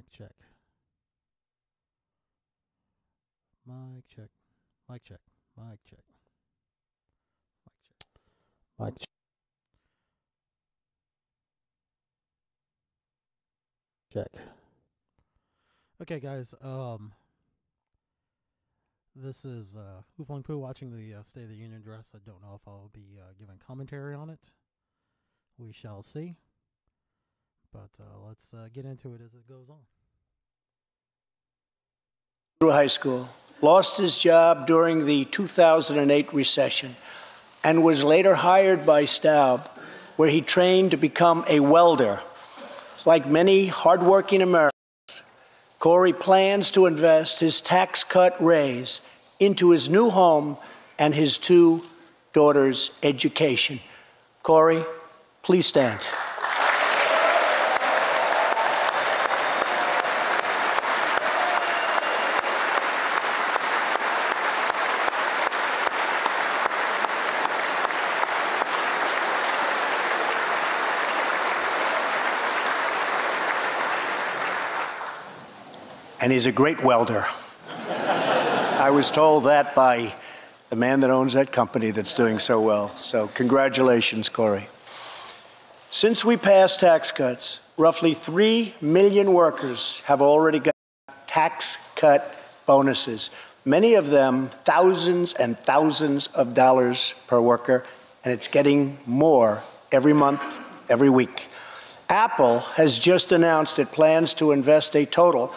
Mic check. Mic check. Mic check. Mic check. Mic check. Check. Okay, guys. This is Hoofling Poo watching the State of the Union address. I don't know if I'll be giving commentary on it. We shall see. But let's get into it as it goes on. Through high school, lost his job during the 2008 recession, and was later hired by Staub, where he trained to become a welder. Like many hardworking Americans, Corey plans to invest his tax cut raise into his new home and his two daughters' education. Corey, please stand. And he's a great welder. I was told that by the man that owns that company that's doing so well. So congratulations, Corey. Since we passed tax cuts, roughly 3 million workers have already got tax cut bonuses, many of them thousands and thousands of dollars per worker, and it's getting more every month, every week. Apple has just announced it plans to invest a total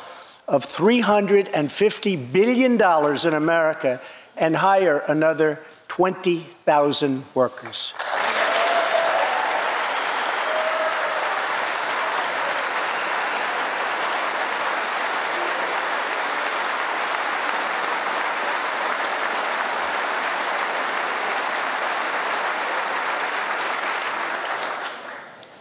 of $350 billion in America and hire another 20,000 workers.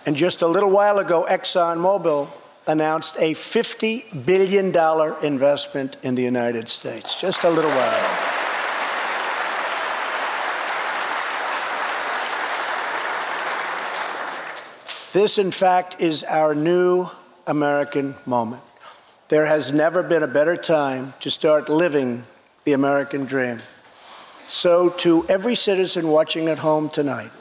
And just a little while ago, ExxonMobil announced a $50 billion investment in the United States, just a little while ago. This, in fact, is our new American moment. There has never been a better time to start living the American dream. So to every citizen watching at home tonight,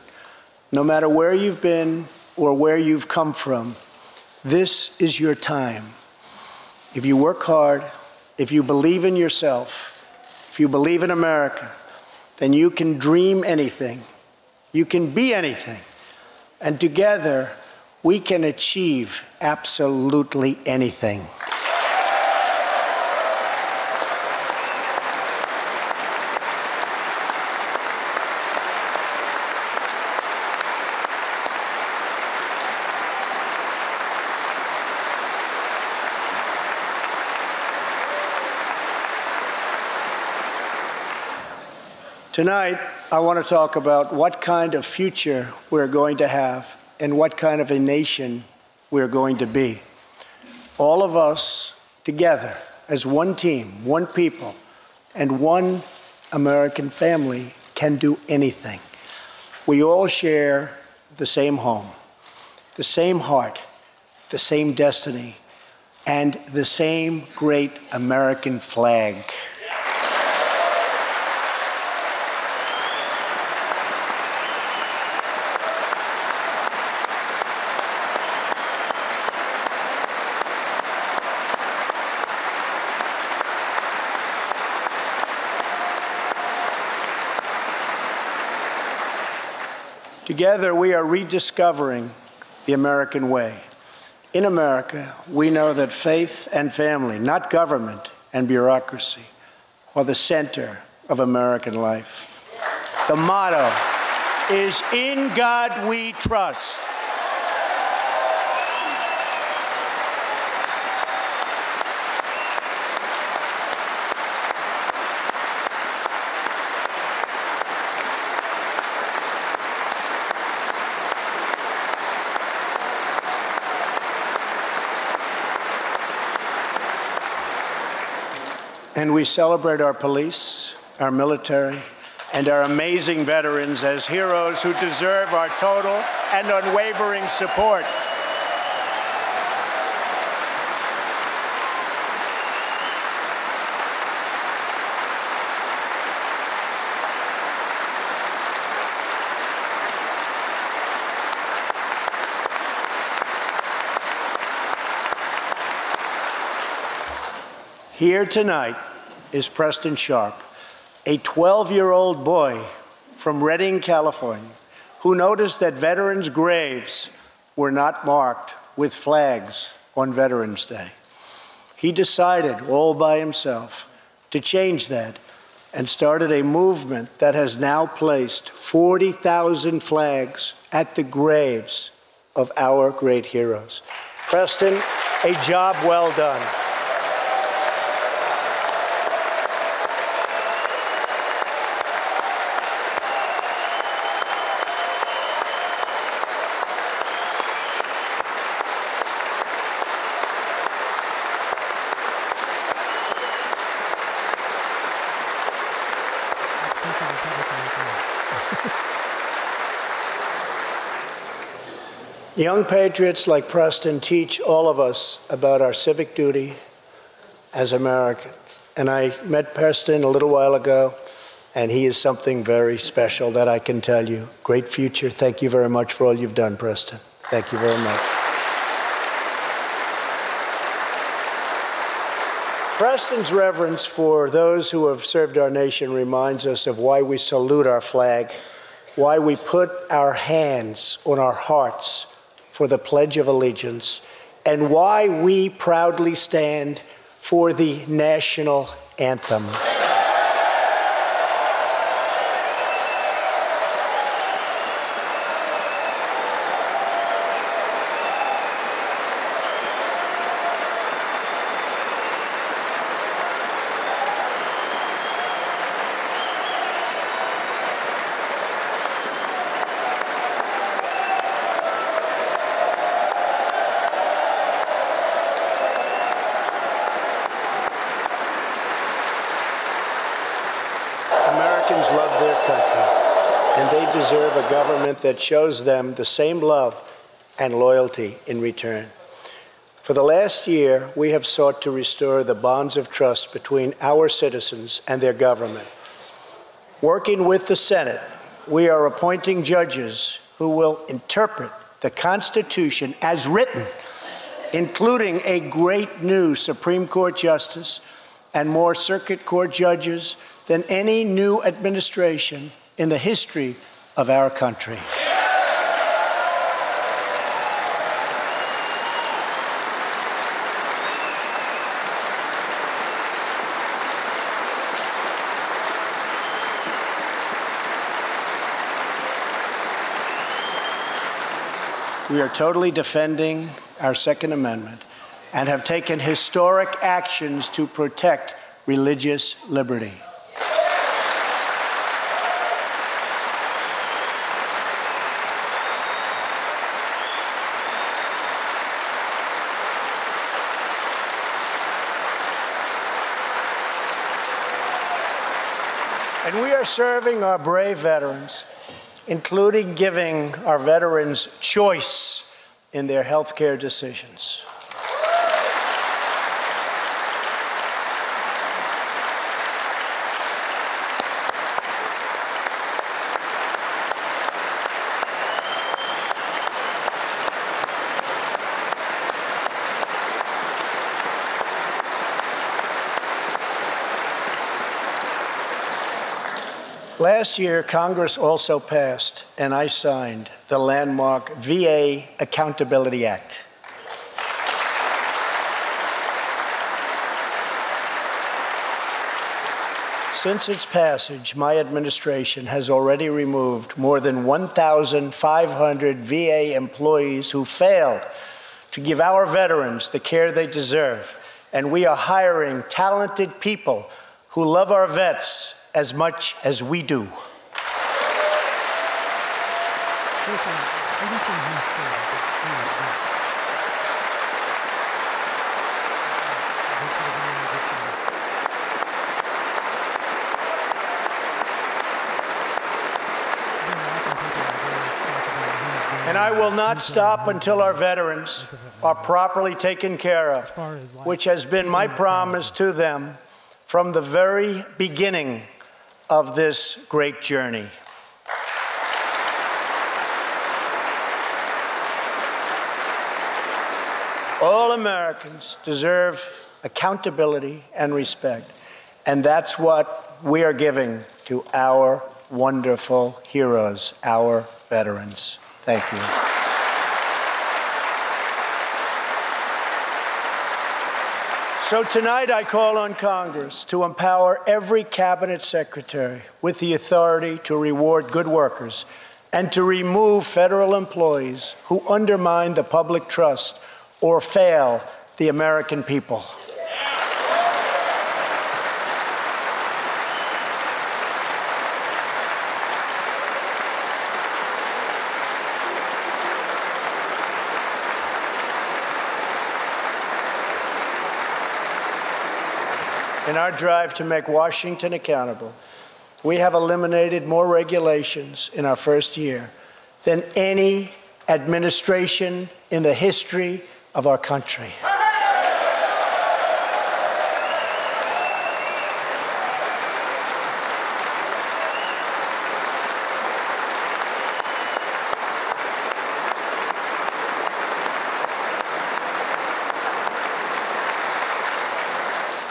no matter where you've been or where you've come from, this is your time. If you work hard, if you believe in yourself, if you believe in America, then you can dream anything. You can be anything. And together, we can achieve absolutely anything. Tonight, I want to talk about what kind of future we're going to have and what kind of a nation we're going to be. All of us together as one team, one people, and one American family can do anything. We all share the same home, the same heart, the same destiny, and the same great American flag. Together, we are rediscovering the American way. In America, we know that faith and family, not government and bureaucracy, are the center of American life. The motto is, "In God we trust." And we celebrate our police, our military, and our amazing veterans as heroes who deserve our total and unwavering support. Here tonight is Preston Sharp, a 12-year-old boy from Redding, California, who noticed that veterans' graves were not marked with flags on Veterans Day. He decided all by himself to change that and started a movement that has now placed 40,000 flags at the graves of our great heroes. Preston, a job well done. Young patriots like Preston teach all of us about our civic duty as Americans. And I met Preston a little while ago, and he is something very special that I can tell you. Great future. Thank you very much for all you've done, Preston. Thank you very much. Preston's reverence for those who have served our nation reminds us of why we salute our flag, why we put our hands on our hearts for the Pledge of Allegiance, and why we proudly stand for the national anthem. Americans love their country, and they deserve a government that shows them the same love and loyalty in return. For the last year, we have sought to restore the bonds of trust between our citizens and their government. Working with the Senate, we are appointing judges who will interpret the Constitution as written, including a great new Supreme Court justice and more circuit court judges than any new administration in the history of our country. We are totally defending our Second Amendment and have taken historic actions to protect religious liberty. And we are serving our brave veterans, including giving our veterans choice in their health care decisions. Last year, Congress also passed, and I signed, the landmark VA Accountability Act. Since its passage, my administration has already removed more than 1,500 VA employees who failed to give our veterans the care they deserve. And we are hiring talented people who love our vets as much as we do. And I will not stop until our veterans are properly taken care of, which has been my promise to them from the very beginning of this great journey. All Americans deserve accountability, and respect. And that's what we are giving to our wonderful heroes, our veterans. Thank you. So tonight I call on Congress to empower every cabinet secretary with the authority to reward good workers and to remove federal employees who undermine the public trust or fail the American people. In our drive to make Washington accountable, we have eliminated more regulations in our first year than any administration in the history of our country.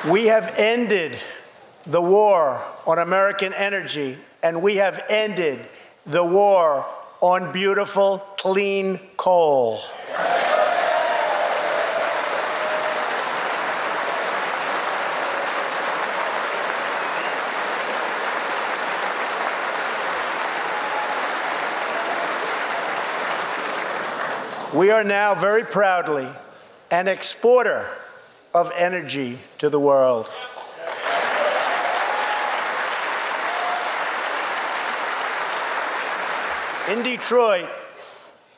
We have ended the war on American energy, and we have ended the war on beautiful, clean coal. We are now very proudly an exporter of energy to the world. In Detroit,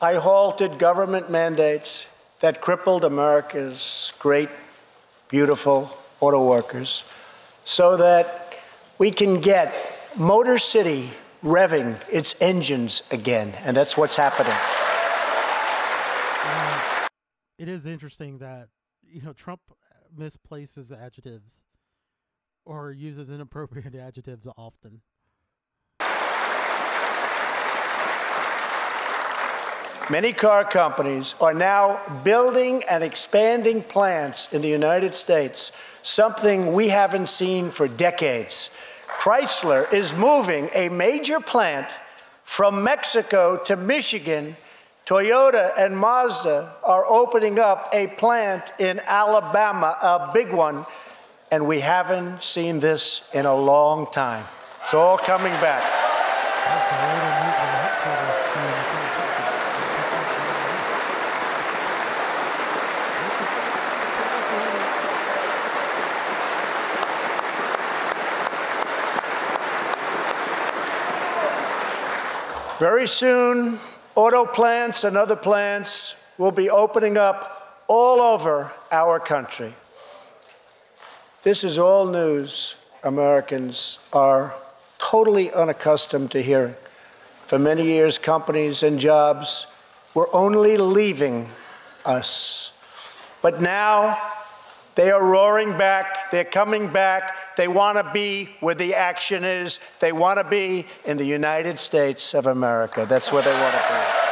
I halted government mandates that crippled America's great, beautiful auto workers so that we can get Motor City revving its engines again, and that's what's happening. It is interesting that, Trump misplaces adjectives or uses inappropriate adjectives often. Many car companies are now building and expanding plants in the United States, something we haven't seen for decades. Chrysler is moving a major plant from Mexico to Michigan. Toyota and Mazda are opening up a plant in Alabama, a big one, and we haven't seen this in a long time. It's all coming back. Very soon, auto plants and other plants will be opening up all over our country. This is all news Americans are totally unaccustomed to hearing. For many years, companies and jobs were only leaving us. But now, they are roaring back, they're coming back, they want to be where the action is, they want to be in the United States of America. That's where they want to be.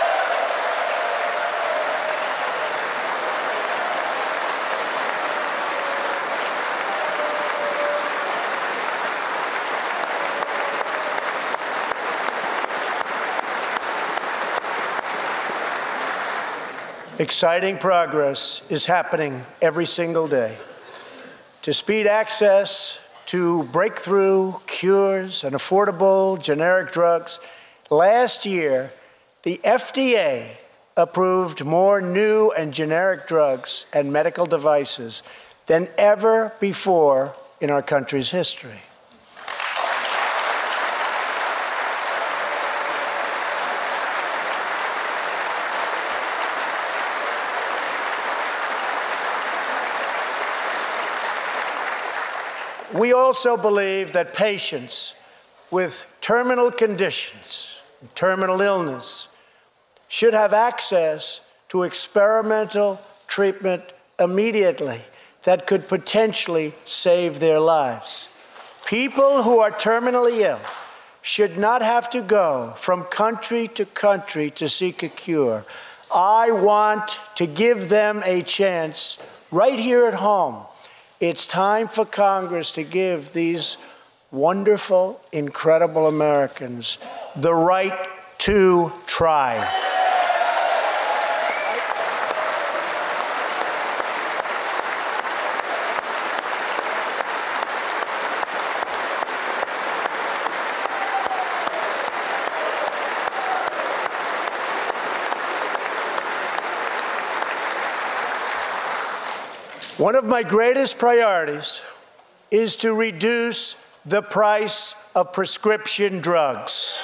Exciting progress is happening every single day. To speed access to breakthrough cures and affordable generic drugs, last year, the FDA approved more new and generic drugs and medical devices than ever before in our country's history. We also believe that patients with terminal conditions, terminal illness, should have access to experimental treatment immediately that could potentially save their lives. People who are terminally ill should not have to go from country to seek a cure. I want to give them a chance right here at home It's time for Congress to give these wonderful, incredible Americans the right to try. One of my greatest priorities is to reduce the price of prescription drugs.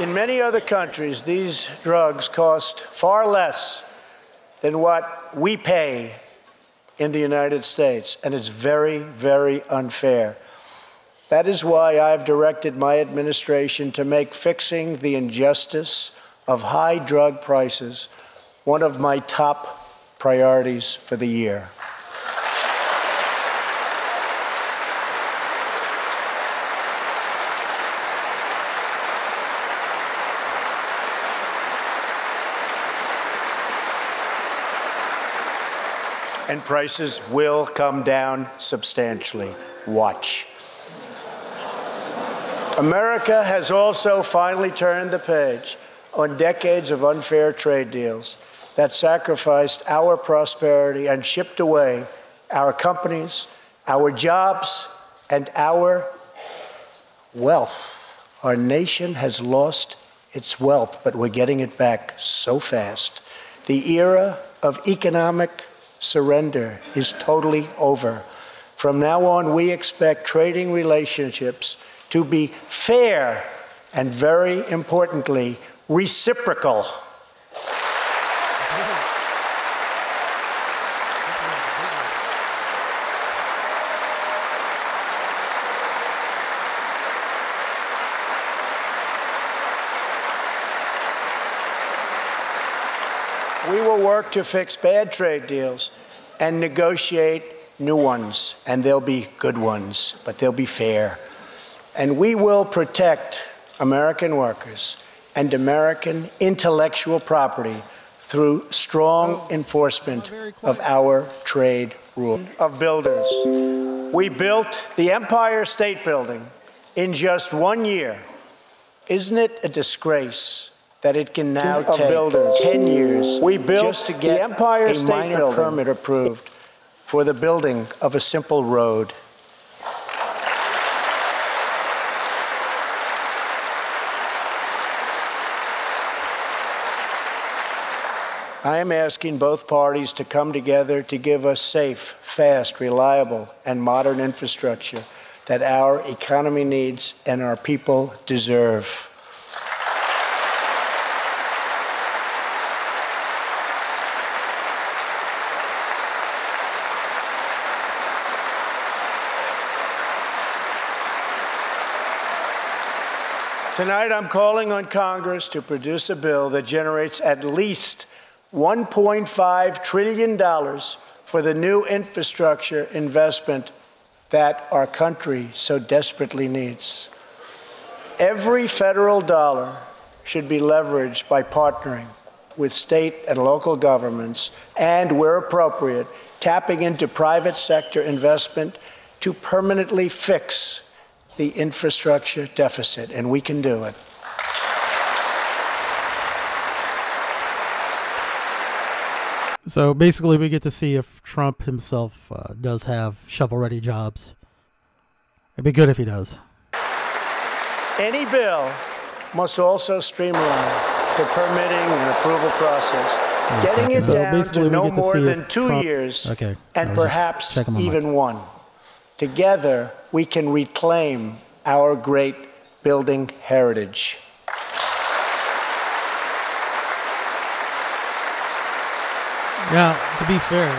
In many other countries, these drugs cost far less than what we pay in the United States, and it's very, very unfair. That is why I've directed my administration to make fixing the injustice of high drug prices one of my top priorities for the year. And prices will come down substantially. Watch. America has also finally turned the page on decades of unfair trade deals that sacrificed our prosperity and shipped away our companies, our jobs, and our wealth. Our nation has lost its wealth, but we're getting it back so fast. The era of economic surrender is totally over. From now on, we expect trading relationships to be fair and, very importantly, reciprocal. We will work to fix bad trade deals and negotiate new ones, and they'll be good ones, but they'll be fair. And we will protect American workers and American intellectual property through strong enforcement of our trade rules. Of builders, we built the Empire State Building in just 1 year. Isn't it a disgrace that it can now take 10 years we built just to get the Empire State Building permit approved for the building of a simple road? I am asking both parties to come together to give us safe, fast, reliable, and modern infrastructure that our economy needs and our people deserve. Tonight, I'm calling on Congress to produce a bill that generates at least $1.5 trillion for the new infrastructure investment that our country so desperately needs. Every federal dollar should be leveraged by partnering with state and local governments and, where appropriate, tapping into private sector investment to permanently fix the infrastructure deficit, and we can do it. So basically, we get to see if Trump himself does have shovel-ready jobs. It'd be good if he does. Any bill must also streamline the permitting and approval process, getting it down to no more than 2 years, and perhaps even 1. Together, we can reclaim our great building heritage. Now, to be fair,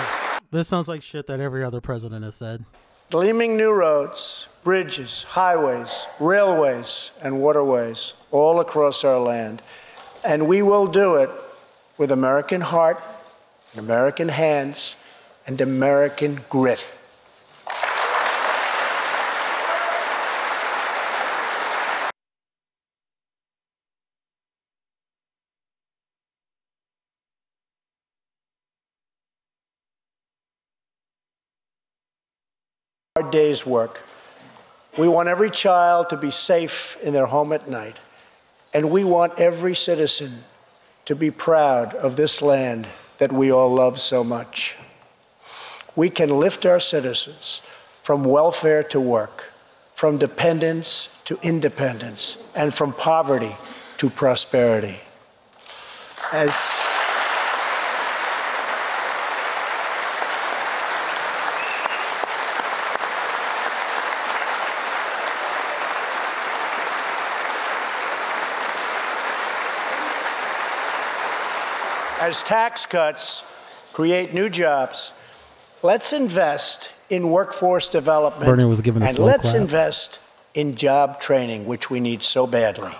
this sounds like shit that every other president has said. Gleaming new roads, bridges, highways, railways, and waterways all across our land. And we will do it with American heart, American hands, and American grit. day's work. We want every child to be safe in their home at night. And we want every citizen to be proud of this land that we all love so much. We can lift our citizens from welfare to work, from dependence to independence, and from poverty to prosperity. As tax cuts create new jobs, let's invest in workforce development. Bernie was given a and slow let's clap. invest in job training, which we need so badly.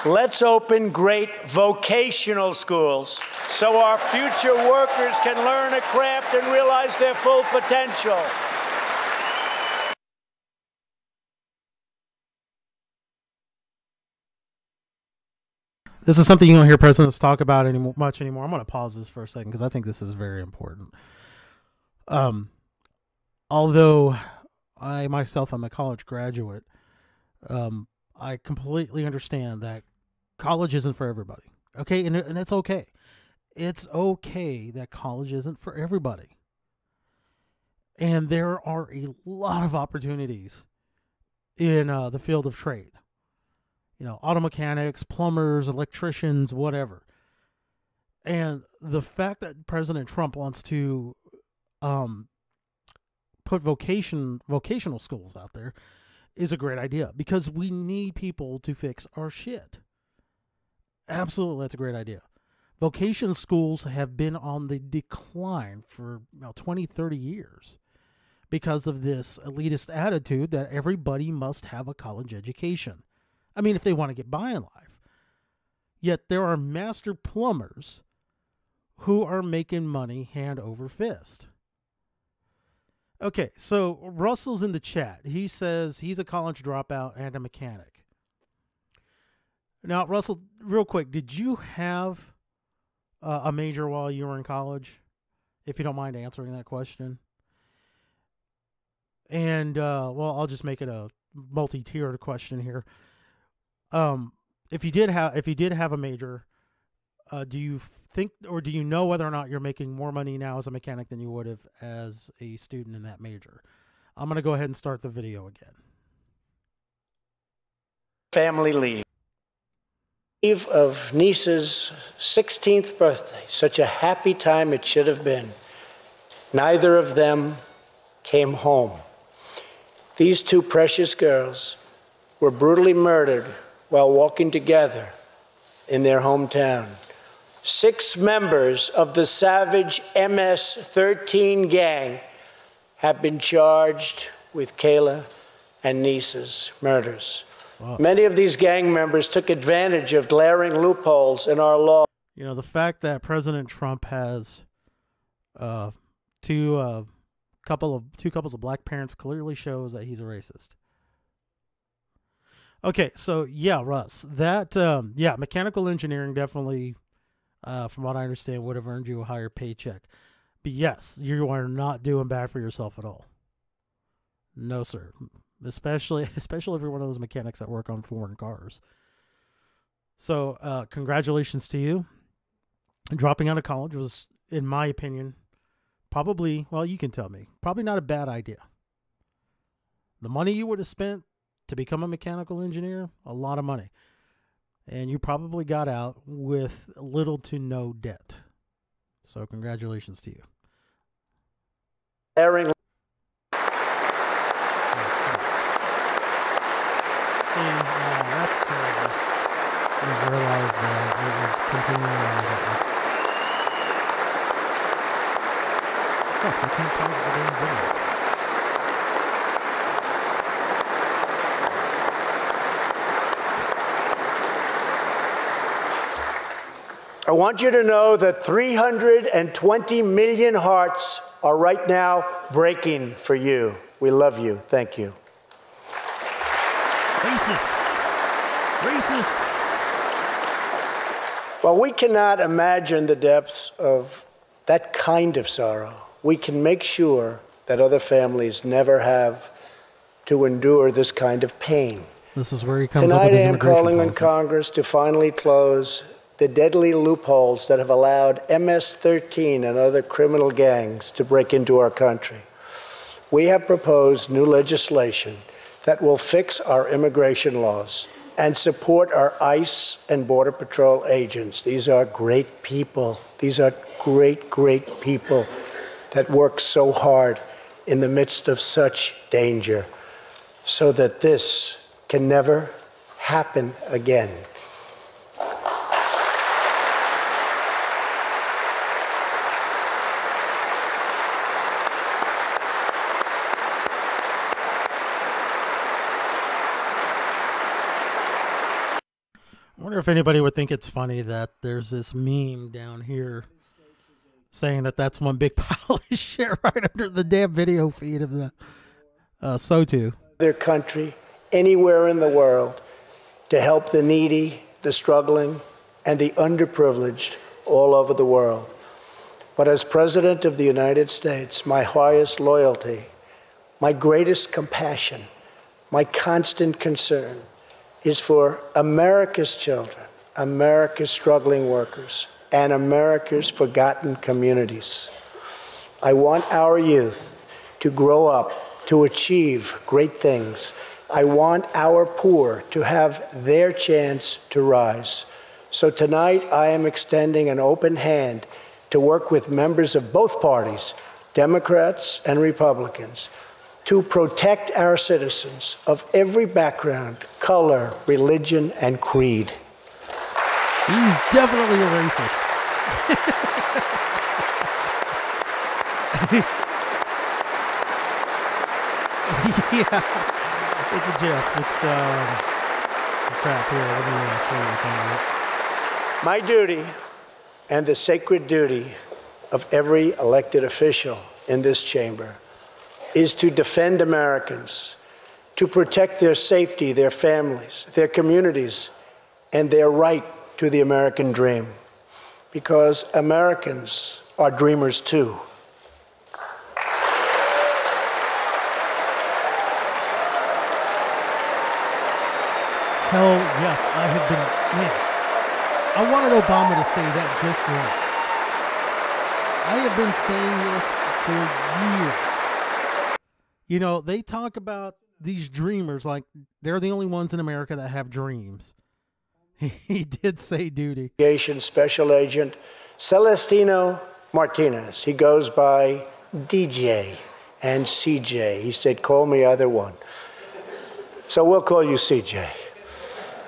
Let's open great vocational schools so our future workers can learn a craft and realize their full potential. This is something you don't hear presidents talk about much anymore. I'm going to pause this for a second because I think this is very important. Although I myself am a college graduate, I completely understand that college isn't for everybody. Okay, and it's okay. It's okay that college isn't for everybody. And there are a lot of opportunities in the field of trade. You know, auto mechanics, plumbers, electricians, whatever. And the fact that President Trump wants to put vocational schools out there is a great idea because we need people to fix our shit. Absolutely, that's a great idea. Vocational schools have been on the decline for 20, 30 years because of this elitist attitude that everybody must have a college education. I mean, if they want to get by in life. Yet there are master plumbers who are making money hand over fist. Okay, so Russell's in the chat. He says he's a college dropout and a mechanic. Now, Russell, real quick, did you have a major while you were in college? If you don't mind answering that question. And, well, I'll just make it a multi-tiered question here. If you did have a major, do you think, or do you know whether or not you're making more money now as a mechanic than you would have as a student in that major? I'm going to go ahead and start the video again. Family leave. Eve of niece's 16th birthday. Such a happy time it should have been. Neither of them came home. These two precious girls were brutally murdered while walking together in their hometown. 6 members of the savage MS-13 gang have been charged with Kayla and Niece's murders. Wow. Many of these gang members took advantage of glaring loopholes in our law. You know, the fact that President Trump has two couples of black parents clearly shows that he's a racist. Okay, so yeah, Russ, that mechanical engineering definitely, from what I understand, would have earned you a higher paycheck. But yes, you are not doing bad for yourself at all. No, sir. Especially if you're one of those mechanics that work on foreign cars. So, congratulations to you. Dropping out of college was, in my opinion, probably, well, you can tell me, probably not a bad idea. The money you would have spent to become a mechanical engineer, a lot of money. And you probably got out with little to no debt. So congratulations to you. Airing. That's terrible. I realized that it was continuing on. It sucks. I can't pause the damn video. I want you to know that 320 million hearts are right now breaking for you. We love you. Thank you. Thank Racist. Racist. Well, we cannot imagine the depths of that kind of sorrow. We can make sure that other families never have to endure this kind of pain. This is where he comes up Tonight, with his I am immigration calling on policy. Congress to finally close the deadly loopholes that have allowed MS-13 and other criminal gangs to break into our country. We have proposed new legislation that will fix our immigration laws and support our ICE and Border Patrol agents. These are great people. These are great, great people that work so hard in the midst of such danger, so that this can never happen again. I wonder if anybody would think it's funny that there's this meme down here saying that that's one big pile of shit right under the damn video feed of the SOTU. Their country, anywhere in the world, to help the needy, the struggling, and the underprivileged all over the world. But as President of the United States, my highest loyalty, my greatest compassion, my constant concern is for America's children, America's struggling workers, and America's forgotten communities. I want our youth to grow up, to achieve great things. I want our poor to have their chance to rise. So tonight, I am extending an open hand to work with members of both parties, Democrats and Republicans, to protect our citizens of every background, color, religion, and creed. He's definitely a racist. Yeah, it's a GIF. It's crap. Here, let me show you what's on it. My duty and the sacred duty of every elected official in this chamber is to defend Americans, to protect their safety, their families, their communities, and their right to the American dream. Because Americans are dreamers too. Hell yes, I have been. Man, I wanted Obama to say that just once. I have been saying this for years. You know, they talk about these dreamers like they're the only ones in America that have dreams. He did say duty. Special Agent Celestino Martinez. He goes by DJ and CJ. He said, call me either one. So we'll call you CJ.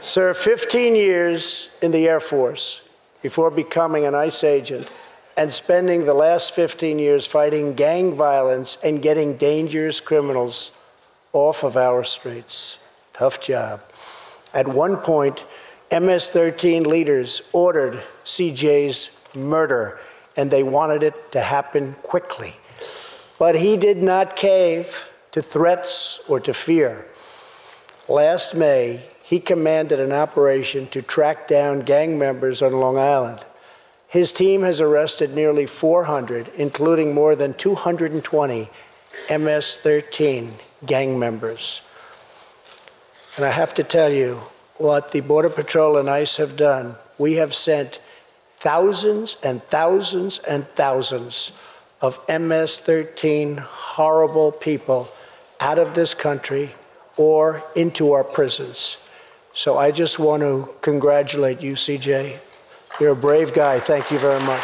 Served 15 years in the Air Force before becoming an ICE agent and spending the last 15 years fighting gang violence and getting dangerous criminals off of our streets. Tough job. At one point, MS-13 leaders ordered CJ's murder, and they wanted it to happen quickly. But he did not cave to threats or to fear. Last May, he commanded an operation to track down gang members on Long Island. His team has arrested nearly 400, including more than 220 MS-13 gang members. And I have to tell you, what the Border Patrol and ICE have done, we have sent thousands and thousands and thousands of MS-13 horrible people out of this country or into our prisons. So I just want to congratulate you, CJ. You're a brave guy. Thank you very much.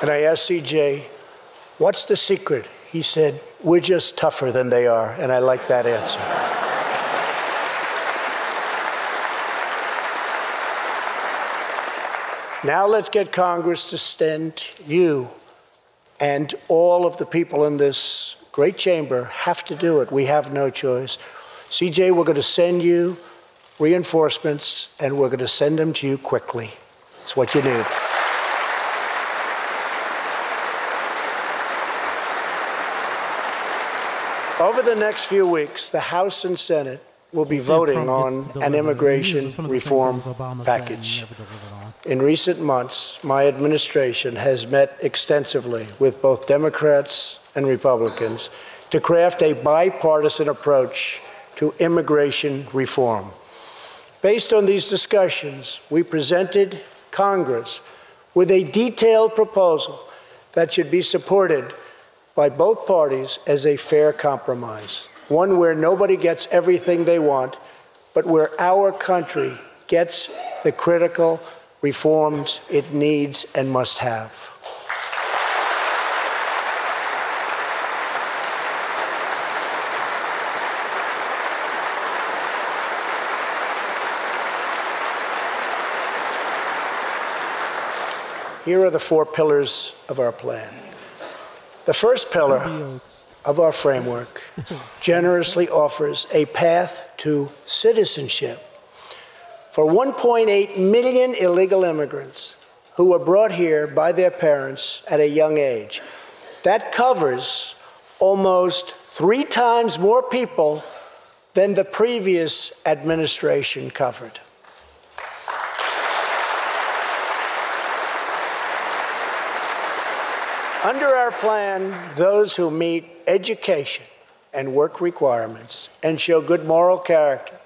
And I asked CJ, what's the secret? He said, we're just tougher than they are. And I like that answer. Now let's get Congress to send you And all of the people in this great chamber have to do it. We have no choice. CJ, we're going to send you reinforcements, and we're going to send them to you quickly. It's what you need. Over the next few weeks, the House and Senate will be voting on an immigration reform package. In recent months, my administration has met extensively with both Democrats and Republicans to craft a bipartisan approach to immigration reform. Based on these discussions, we presented Congress with a detailed proposal that should be supported by both parties as a fair compromise, one where nobody gets everything they want, but where our country gets the critical reforms it needs and must have. Here are the 4 pillars of our plan. The first pillar of our framework generously offers a path to citizenship for 1.8 million illegal immigrants who were brought here by their parents at a young age. That covers almost 3 times more people than the previous administration covered. Under our plan, those who meet education and work requirements and show good moral character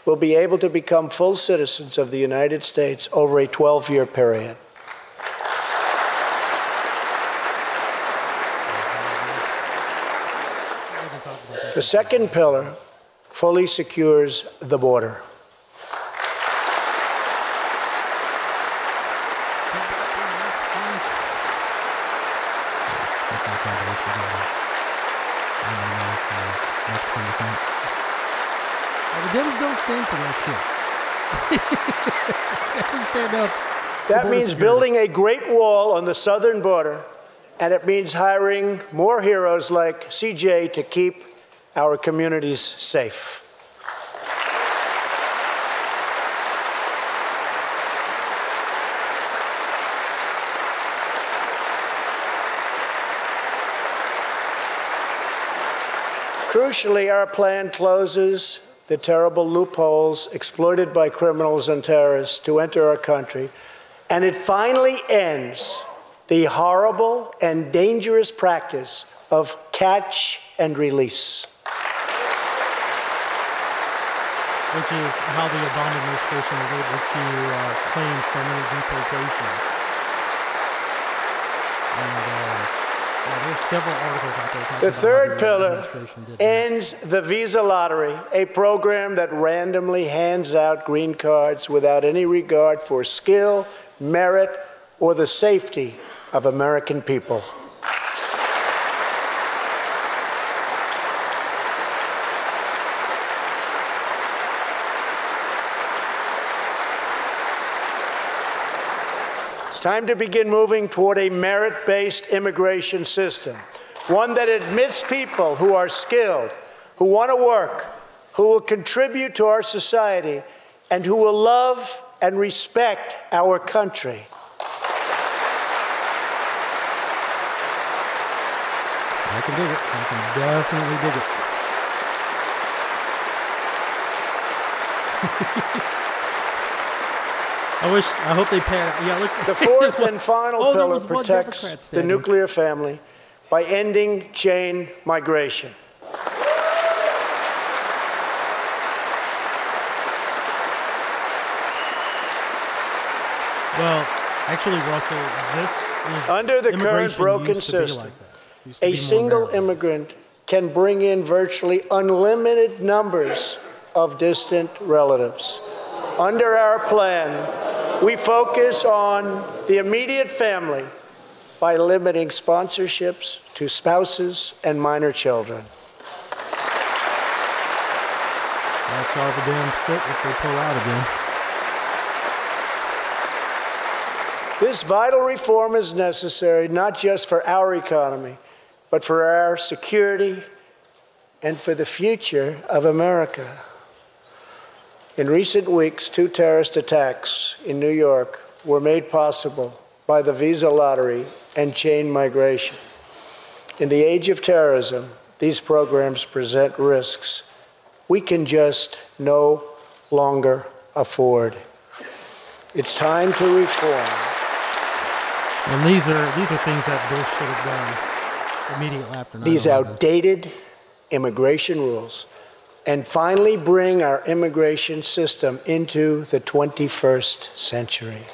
will be able to become full citizens of the United States over a 12-year period. The second pillar fully secures the border. The Dems don't stand for that shit. They stand up. That means building a great wall on the southern border, and it means hiring more heroes like CJ to keep our communities safe. Crucially, our plan closes the terrible loopholes exploited by criminals and terrorists to enter our country, and it finally ends the horrible and dangerous practice of catch and release. Which is how the Obama administration was able to claim so many deportations. And there's several articles out there. The third pillar ends the visa lottery, a program that randomly hands out green cards without any regard for skill, merit, or the safety of American people. It's time to begin moving toward a merit-based immigration system, one that admits people who are skilled, who want to work, who will contribute to our society, and who will love and respect our country. I can dig it. I can definitely dig it. I hope they pay. Yeah, look. The fourth and final pillar protects the nuclear family by ending chain migration. Well, actually, Russell, this is under the current broken system. A single immigrant can bring in virtually unlimited numbers of distant relatives. Under our plan, we focus on the immediate family by limiting sponsorships to spouses and minor children. That's all the damn sick if they pull out again. This vital reform is necessary not just for our economy, but for our security and for the future of America. In recent weeks, 2 terrorist attacks in New York were made possible by the visa lottery and chain migration. In the age of terrorism, these programs present risks we can just no longer afford. It's time to reform. And these are things that Bush should have done immediately after 9/11. These outdated immigration rules, and finally bring our immigration system into the 21st century.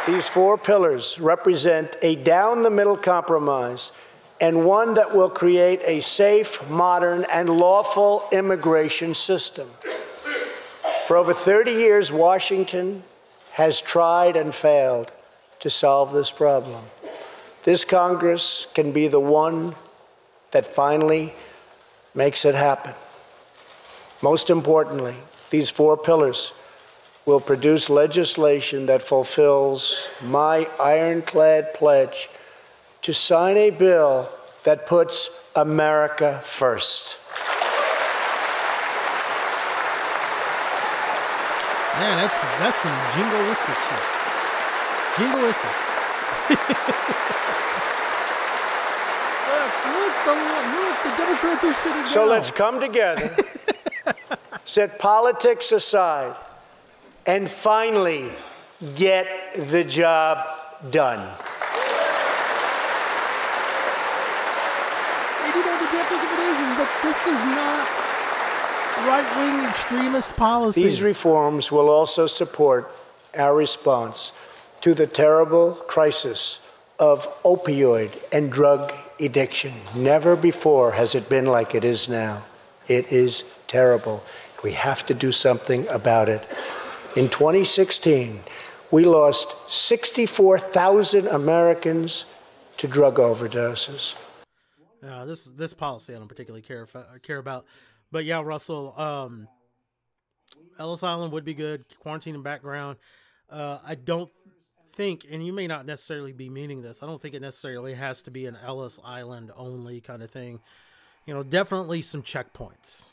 These 4 pillars represent a down-the-middle compromise and one that will create a safe, modern, and lawful immigration system. For over 30 years, Washington has tried and failed to solve this problem. This Congress can be the one that finally makes it happen. Most importantly, these 4 pillars will produce legislation that fulfills my ironclad pledge to sign a bill that puts America first. Man, that's some jingoistic shit. Jingoistic. look, the Democrats are sitting down. So let's come together, set politics aside, and finally get the job done. And you know, the difference of it is that this is not right-wing extremist policy. These reforms will also support our response to the terrible crisis of opioid and drug addiction. Never before has it been like it is now. It is terrible. We have to do something about it. In 2016, we lost 64,000 Americans to drug overdoses. This policy I don't particularly care about. But yeah, Russell, Ellis Island would be good. Quarantine in background. I don't think, and you may not necessarily be meaning this, I don't think it necessarily has to be an Ellis Island only kind of thing. You know, definitely some checkpoints.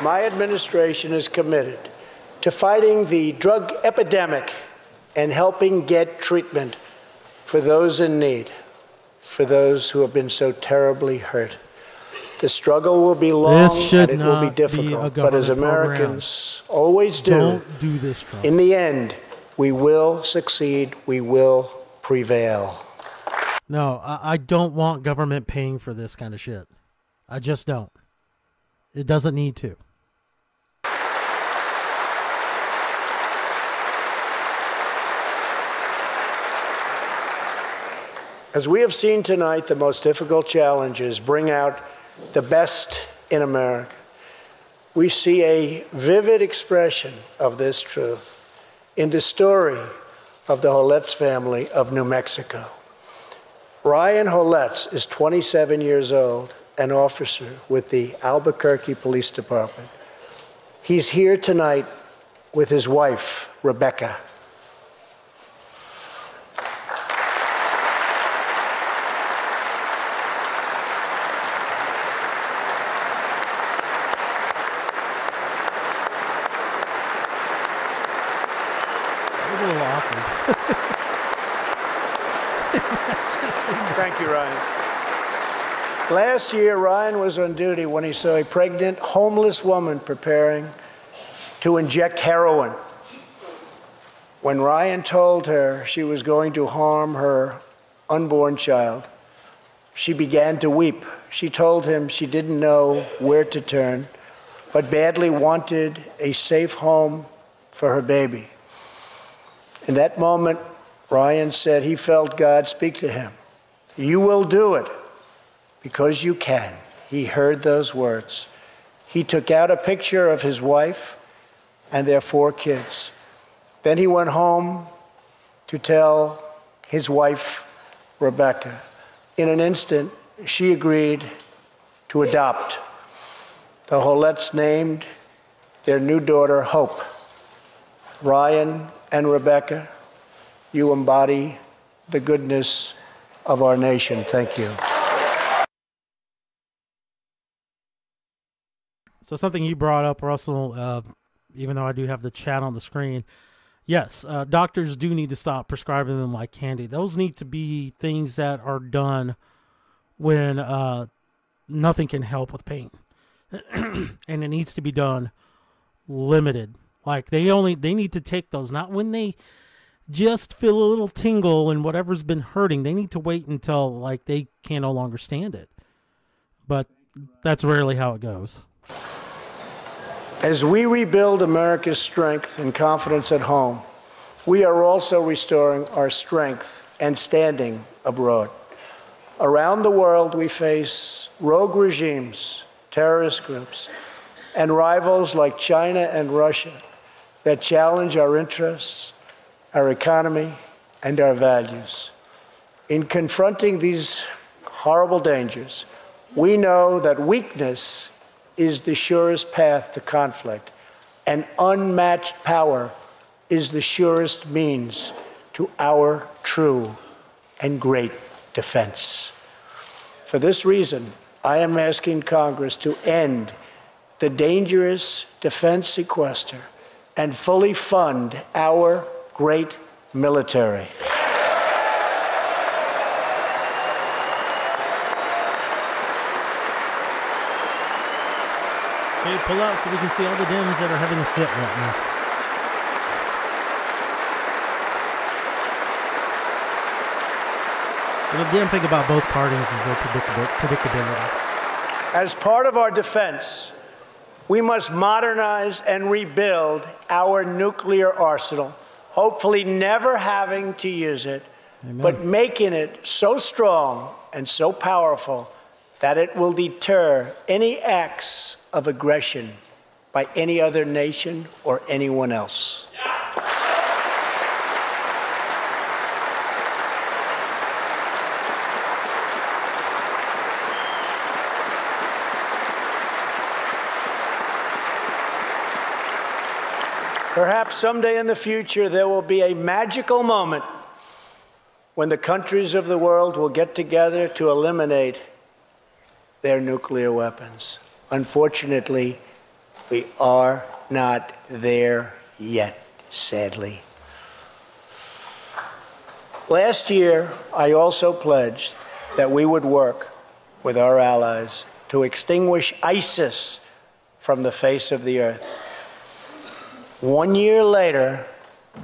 My administration is committed to fighting the drug epidemic and helping get treatment for those in need, for those who have been so terribly hurt. The struggle will be long and it will be difficult, but as Americans always do, don't do this, Trump. In the end, we will succeed, we will prevail. No, I don't want government paying for this kind of shit. I just don't. It doesn't need to. As we have seen tonight, the most difficult challenges bring out the best in America. We see a vivid expression of this truth in the story of the Holetz family of New Mexico. Ryan Holetz is 27 years old, an officer with the Albuquerque Police Department. He's here tonight with his wife, Rebecca. Thank you, Ryan. Last year, Ryan was on duty when he saw a pregnant, homeless woman preparing to inject heroin. When Ryan told her she was going to harm her unborn child, she began to weep. She told him she didn't know where to turn, but badly wanted a safe home for her baby. In that moment, Ryan said he felt God speak to him. You will do it because you can. He heard those words. He took out a picture of his wife and their 4 kids. Then he went home to tell his wife, Rebecca. In an instant, she agreed to adopt. The Hollettes named their new daughter Hope. Ryan and Rebecca, you embody the goodness of our nation. Thank you. So something you brought up, Russell, even though I do have the chat on the screen, yes, doctors do need to stop prescribing them like candy. Those need to be things that are done when nothing can help with pain. And it needs to be done limited. Like they need to take those, not when they just feel a little tingle and whatever's been hurting. They need to wait until like they can no longer stand it. But that's rarely how it goes. As we rebuild America's strength and confidence at home, we are also restoring our strength and standing abroad. Around the world, we face rogue regimes, terrorist groups, and rivals like China and Russia that challenge our interests, our economy, and our values. In confronting these horrible dangers, we know that weakness is the surest path to conflict, and unmatched power is the surest means to our true and great defense. For this reason, I am asking Congress to end the dangerous defense sequester and fully fund our great military. Okay, pull out so we can see all the Dems that are having a sit right now. And the damn thing about both parties is their predictability. As part of our defense, we must modernize and rebuild our nuclear arsenal, hopefully never having to use it, Amen. But making it so strong and so powerful that it will deter any acts of aggression by any other nation or anyone else. Perhaps someday in the future there will be a magical moment when the countries of the world will get together to eliminate their nuclear weapons. Unfortunately, we are not there yet, sadly. Last year, I also pledged that we would work with our allies to extinguish ISIS from the face of the earth. 1 year later,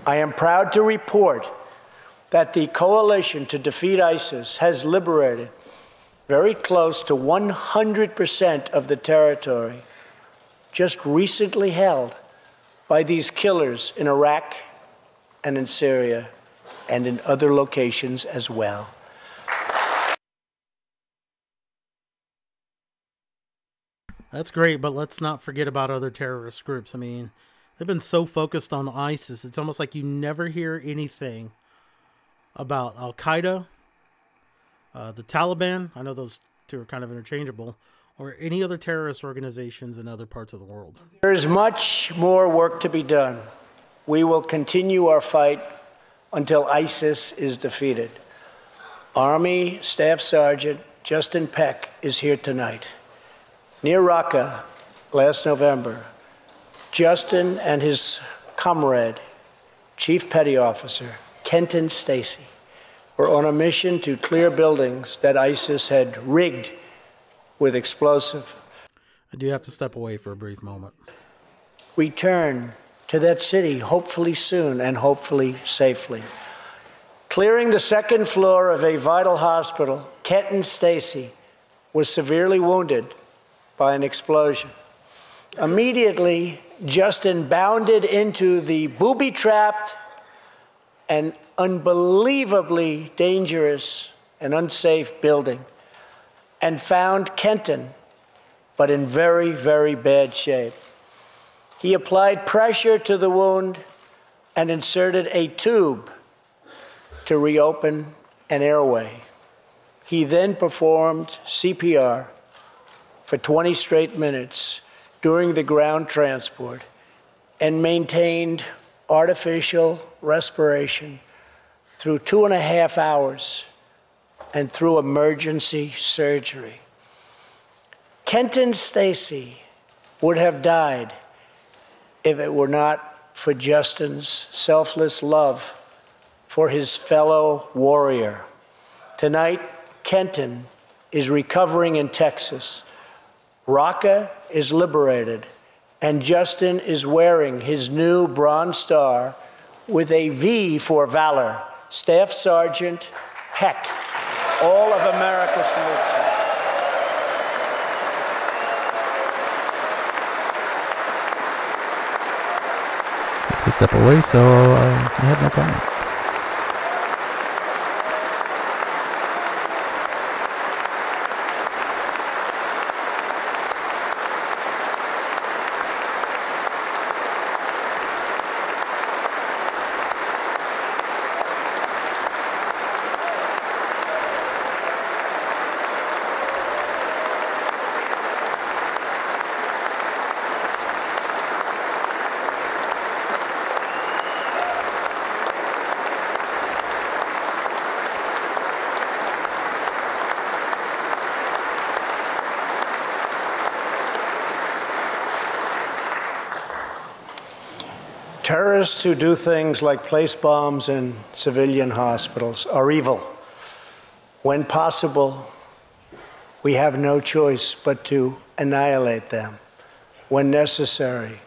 I am proud to report that the coalition to defeat ISIS has liberated very close to 100% of the territory just recently held by these killers in Iraq and in Syria and in other locations as well. That's great, but let's not forget about other terrorist groups. I mean, they've been so focused on ISIS, it's almost like you never hear anything about Al-Qaeda, the Taliban, I know those two are kind of interchangeable, or any other terrorist organizations in other parts of the world. There is much more work to be done. We will continue our fight until ISIS is defeated. Army Staff Sergeant Justin Peck is here tonight. Near Raqqa last November, Justin and his comrade, Chief Petty Officer Kenton Stacy, were on a mission to clear buildings that ISIS had rigged with explosive. I do have to step away for a brief moment. Return to that city, hopefully soon and hopefully safely. Clearing the second floor of a vital hospital, Kenton Stacy was severely wounded by an explosion. Immediately, Justin bounded into the booby-trapped and unbelievably dangerous and unsafe building and found Kenton, but in very, very bad shape. He applied pressure to the wound and inserted a tube to reopen an airway. He then performed CPR for 20 straight minutes during the ground transport and maintained artificial respiration through 2.5 hours and through emergency surgery. Kenton Stacy would have died if it were not for Justin's selfless love for his fellow warrior. Tonight, Kenton is recovering in Texas. Raqqa is liberated, and Justin is wearing his new Bronze Star with a V for valor. Staff Sergeant Heck, all of America salutes you. To step away, so I have no comment. Terrorists who do things like place bombs in civilian hospitals are evil. When possible, we have no choice but to annihilate them. When necessary,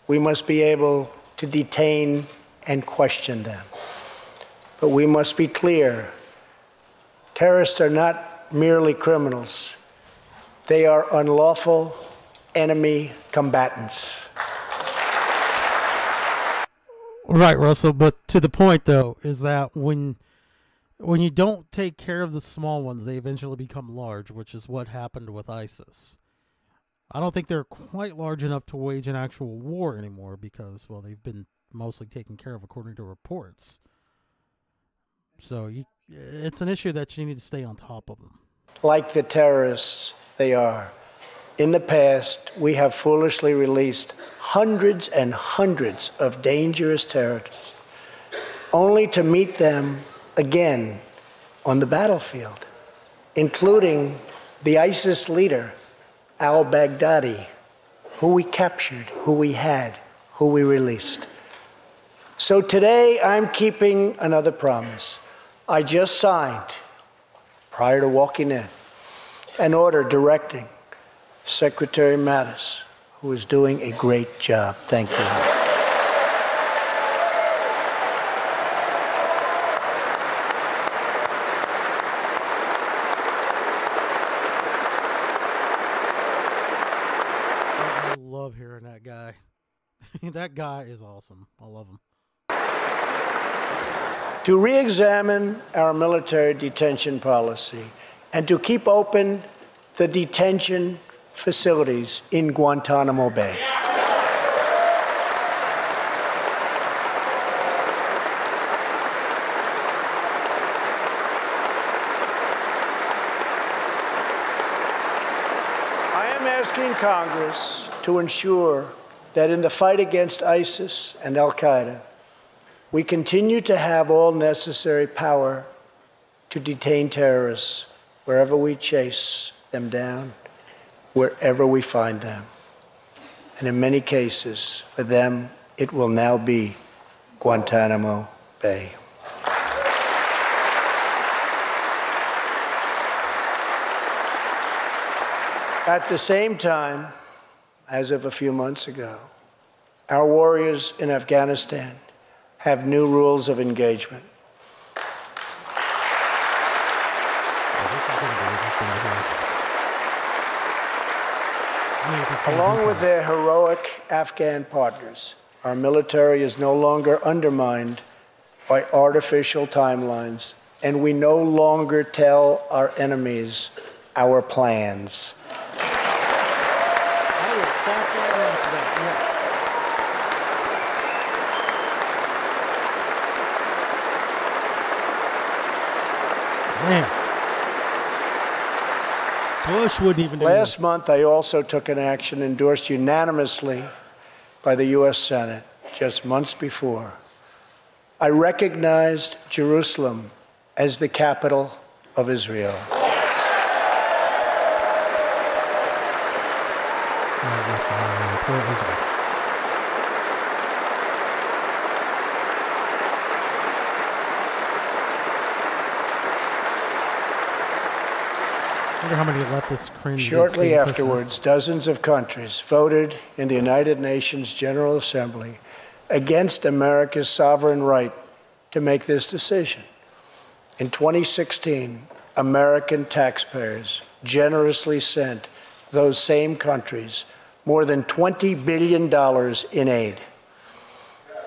we must be able to detain and question them. But we must be clear, terrorists are not merely criminals. They are unlawful enemy combatants. Right, Russell, but to the point, though, is that when you don't take care of the small ones, they eventually become large, which is what happened with ISIS. I don't think they're quite large enough to wage an actual war anymore because, well, they've been mostly taken care of according to reports. So it's an issue that you need to stay on top of them. Like the terrorists they are. In the past, we have foolishly released hundreds and hundreds of dangerous terrorists, only to meet them again on the battlefield, including the ISIS leader, al-Baghdadi, who we captured, who we had, who we released. So today, I'm keeping another promise. I just signed, prior to walking in, an order directing Secretary Mattis, who is doing a great job. Thank you. I love hearing that guy. That guy is awesome. I love him. To re-examine our military detention policy and to keep open the detention facilities in Guantanamo Bay. I am asking Congress to ensure that in the fight against ISIS and al-Qaeda, we continue to have all necessary power to detain terrorists wherever we chase them down, wherever we find them. And in many cases, for them, it will now be Guantanamo Bay. At the same time, as of a few months ago, our warriors in Afghanistan have new rules of engagement. Along with their heroic Afghan partners, our military is no longer undermined by artificial timelines, and we no longer tell our enemies our plans. Man. Bush wouldn't even do Last this. month, I also took an action endorsed unanimously by the U.S. Senate just months before. I recognized Jerusalem as the capital of Israel. I wonder how many leftists cringe. Shortly afterwards, dozens of countries voted in the United Nations General Assembly against America's sovereign right to make this decision. In 2016, American taxpayers generously sent those same countries more than $20 billion in aid.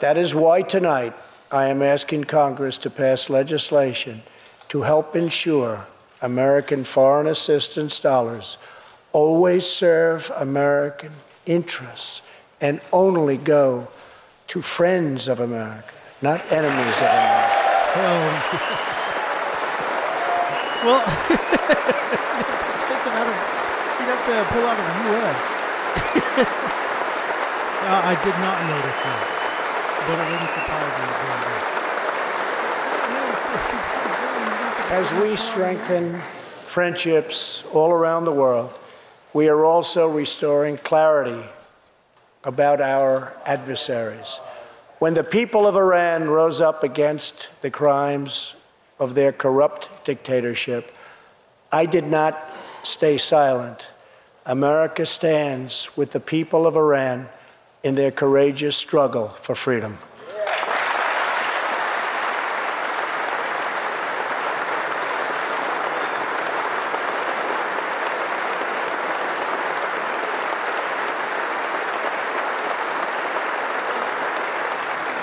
That is why tonight I am asking Congress to pass legislation to help ensure American foreign assistance dollars always serve American interests and only go to friends of America, not enemies of America. Well, you'd have to pull out of the U.S. I did not notice that, but it wouldn't surprise me. As we strengthen friendships all around the world, we are also restoring clarity about our adversaries. When the people of Iran rose up against the crimes of their corrupt dictatorship, I did not stay silent. America stands with the people of Iran in their courageous struggle for freedom.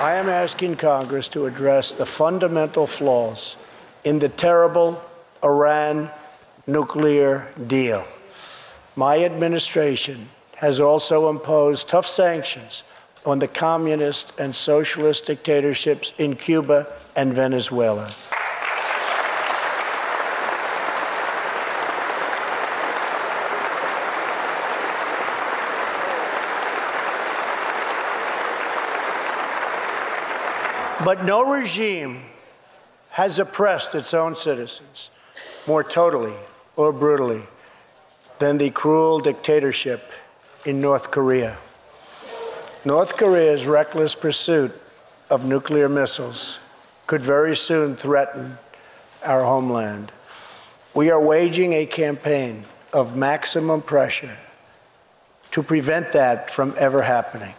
I am asking Congress to address the fundamental flaws in the terrible Iran nuclear deal. My administration has also imposed tough sanctions on the communist and socialist dictatorships in Cuba and Venezuela. But no regime has oppressed its own citizens more totally or brutally than the cruel dictatorship in North Korea. North Korea's reckless pursuit of nuclear missiles could very soon threaten our homeland. We are waging a campaign of maximum pressure to prevent that from ever happening.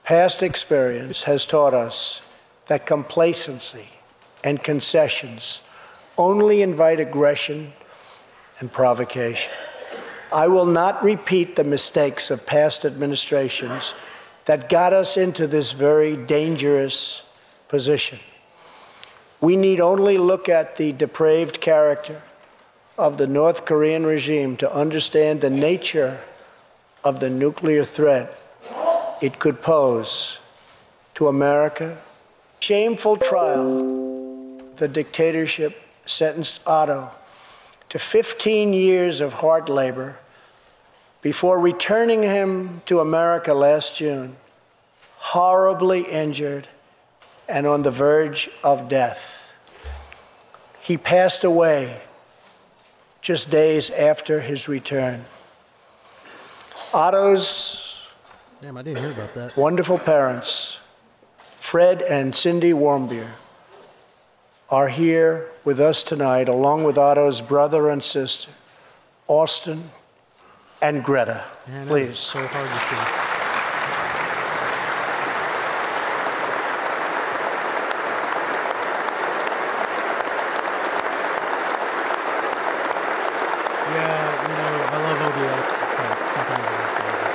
Past experience has taught us that complacency and concessions only invite aggression and provocation. I will not repeat the mistakes of past administrations that got us into this very dangerous position. We need only look at the depraved character of the North Korean regime to understand the nature of the nuclear threat it could pose to America. Shameful trial, the dictatorship sentenced Otto to 15 years of hard labor before returning him to America last June, horribly injured and on the verge of death. He passed away just days after his return. Otto's Damn, I didn't hear about that. Wonderful parents, Fred and Cindy Warmbier, are here with us tonight, along with Otto's brother and sister, Austin and Greta. Man, Please. It's so hard to see. Yeah, you know, I love ODS. Sometimes I just love it.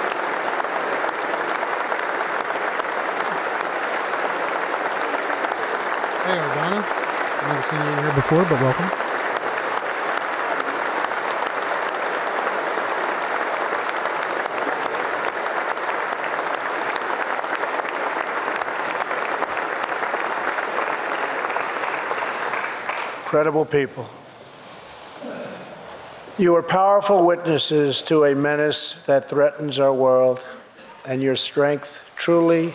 Hey, Ardonna. I've never seen you in here before, but welcome. Incredible people. You are powerful witnesses to a menace that threatens our world, and your strength truly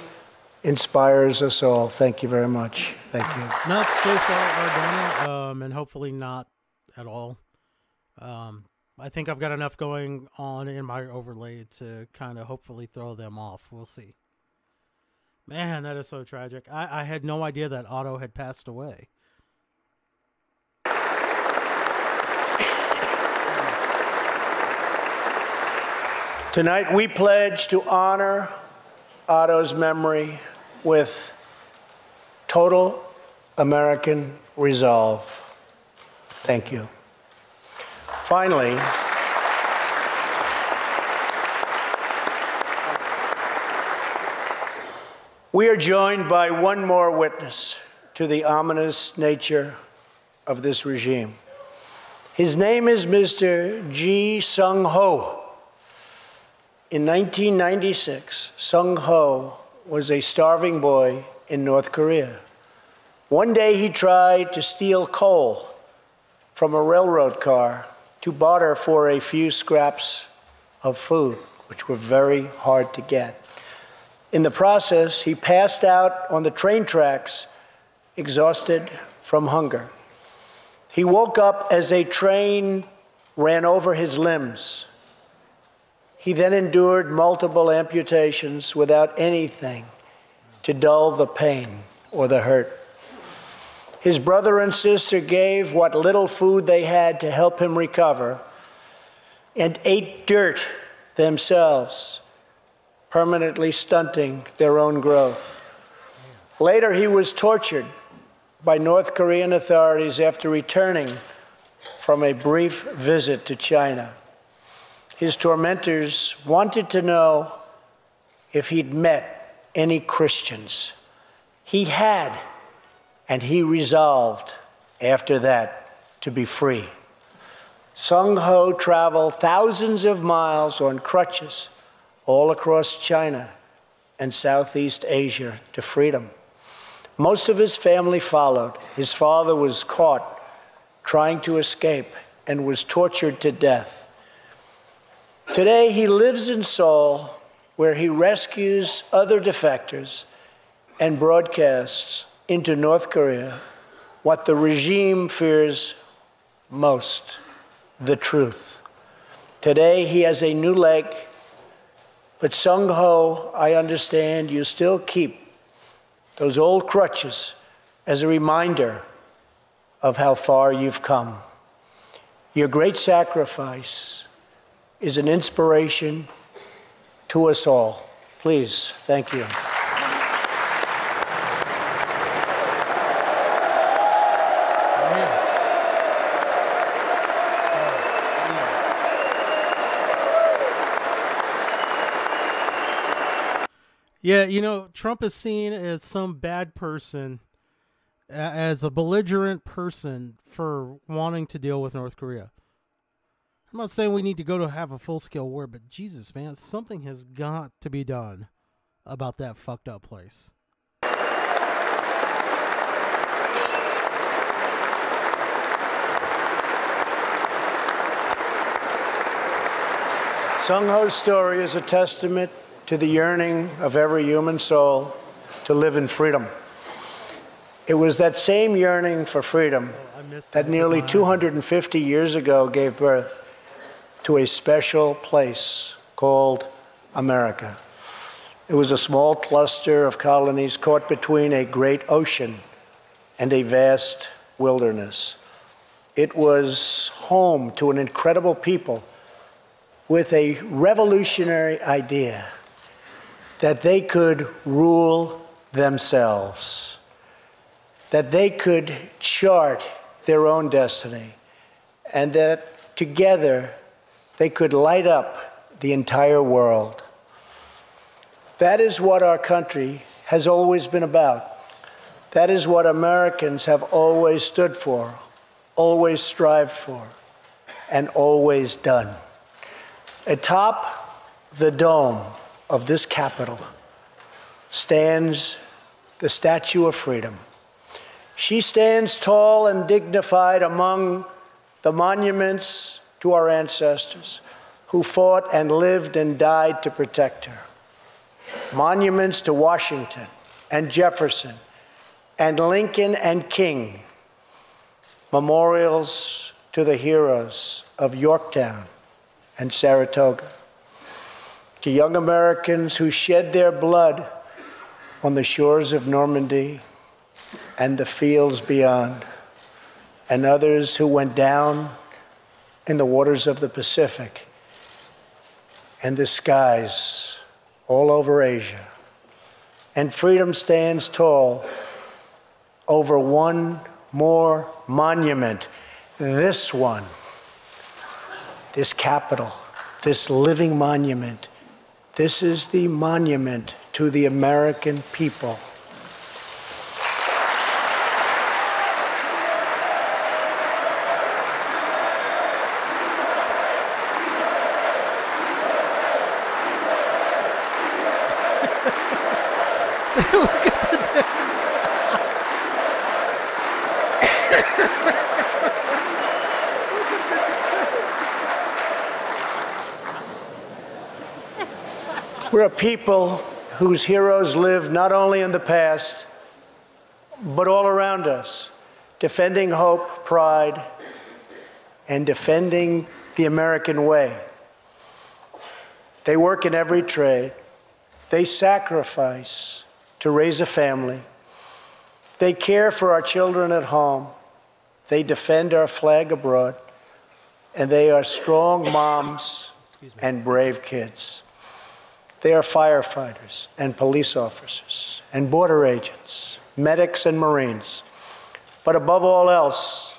inspires us all. Thank you very much. Thank you. Not so far, Ardonna, and hopefully not at all. I think I've got enough going on in my overlay to kind of hopefully throw them off. We'll see. Man, that is so tragic. I had no idea that Otto had passed away. Tonight we pledge to honor Otto's memory with total American resolve. Thank you. Finally, we are joined by one more witness to the ominous nature of this regime. His name is Mr. Ji Sung-ho. In 1996, Sung-ho was a starving boy in North Korea. One day he tried to steal coal from a railroad car to barter for a few scraps of food, which were very hard to get. In the process, he passed out on the train tracks, exhausted from hunger. He woke up as a train ran over his limbs. He then endured multiple amputations without anything to dull the pain or the hurt. His brother and sister gave what little food they had to help him recover and ate dirt themselves, permanently stunting their own growth. Later, he was tortured by North Korean authorities after returning from a brief visit to China. His tormentors wanted to know if he'd met any Christians. He had, and he resolved after that to be free. Sung-ho traveled thousands of miles on crutches all across China and Southeast Asia to freedom. Most of his family followed. His father was caught trying to escape and was tortured to death. Today, he lives in Seoul, where he rescues other defectors and broadcasts into North Korea what the regime fears most, the truth. Today, he has a new leg, but Sung-ho, I understand you still keep those old crutches as a reminder of how far you've come. Your great sacrifice is an inspiration to us all. Please, thank you. Yeah, you know, Trump is seen as some bad person, as a belligerent person for wanting to deal with North Korea. I'm not saying we need to go to have a full-scale war, but Jesus, man, something has got to be done about that fucked up place. Sung-ho's story is a testament to the yearning of every human soul to live in freedom. It was that same yearning for freedom that nearly 250 years ago gave birth to a special place called America. It was a small cluster of colonies caught between a great ocean and a vast wilderness. It was home to an incredible people with a revolutionary idea that they could rule themselves, that they could chart their own destiny, and that together they could light up the entire world. That is what our country has always been about. That is what Americans have always stood for, always strived for, and always done. Atop the dome of this Capitol stands the Statue of Freedom. She stands tall and dignified among the monuments to our ancestors who fought and lived and died to protect her. Monuments to Washington and Jefferson and Lincoln and King. Memorials to the heroes of Yorktown and Saratoga. To young Americans who shed their blood on the shores of Normandy and the fields beyond, and others who went down in the waters of the Pacific and the skies all over Asia. And freedom stands tall over one more monument, this one, this Capitol, this living monument. This is the monument to the American people. Look at the difference. We're a people whose heroes live not only in the past, but all around us, defending hope, pride, and defending the American way. They work in every trade. They sacrifice to raise a family. They care for our children at home. They defend our flag abroad. And they are strong moms and brave kids. They are firefighters and police officers and border agents, medics and Marines. But above all else,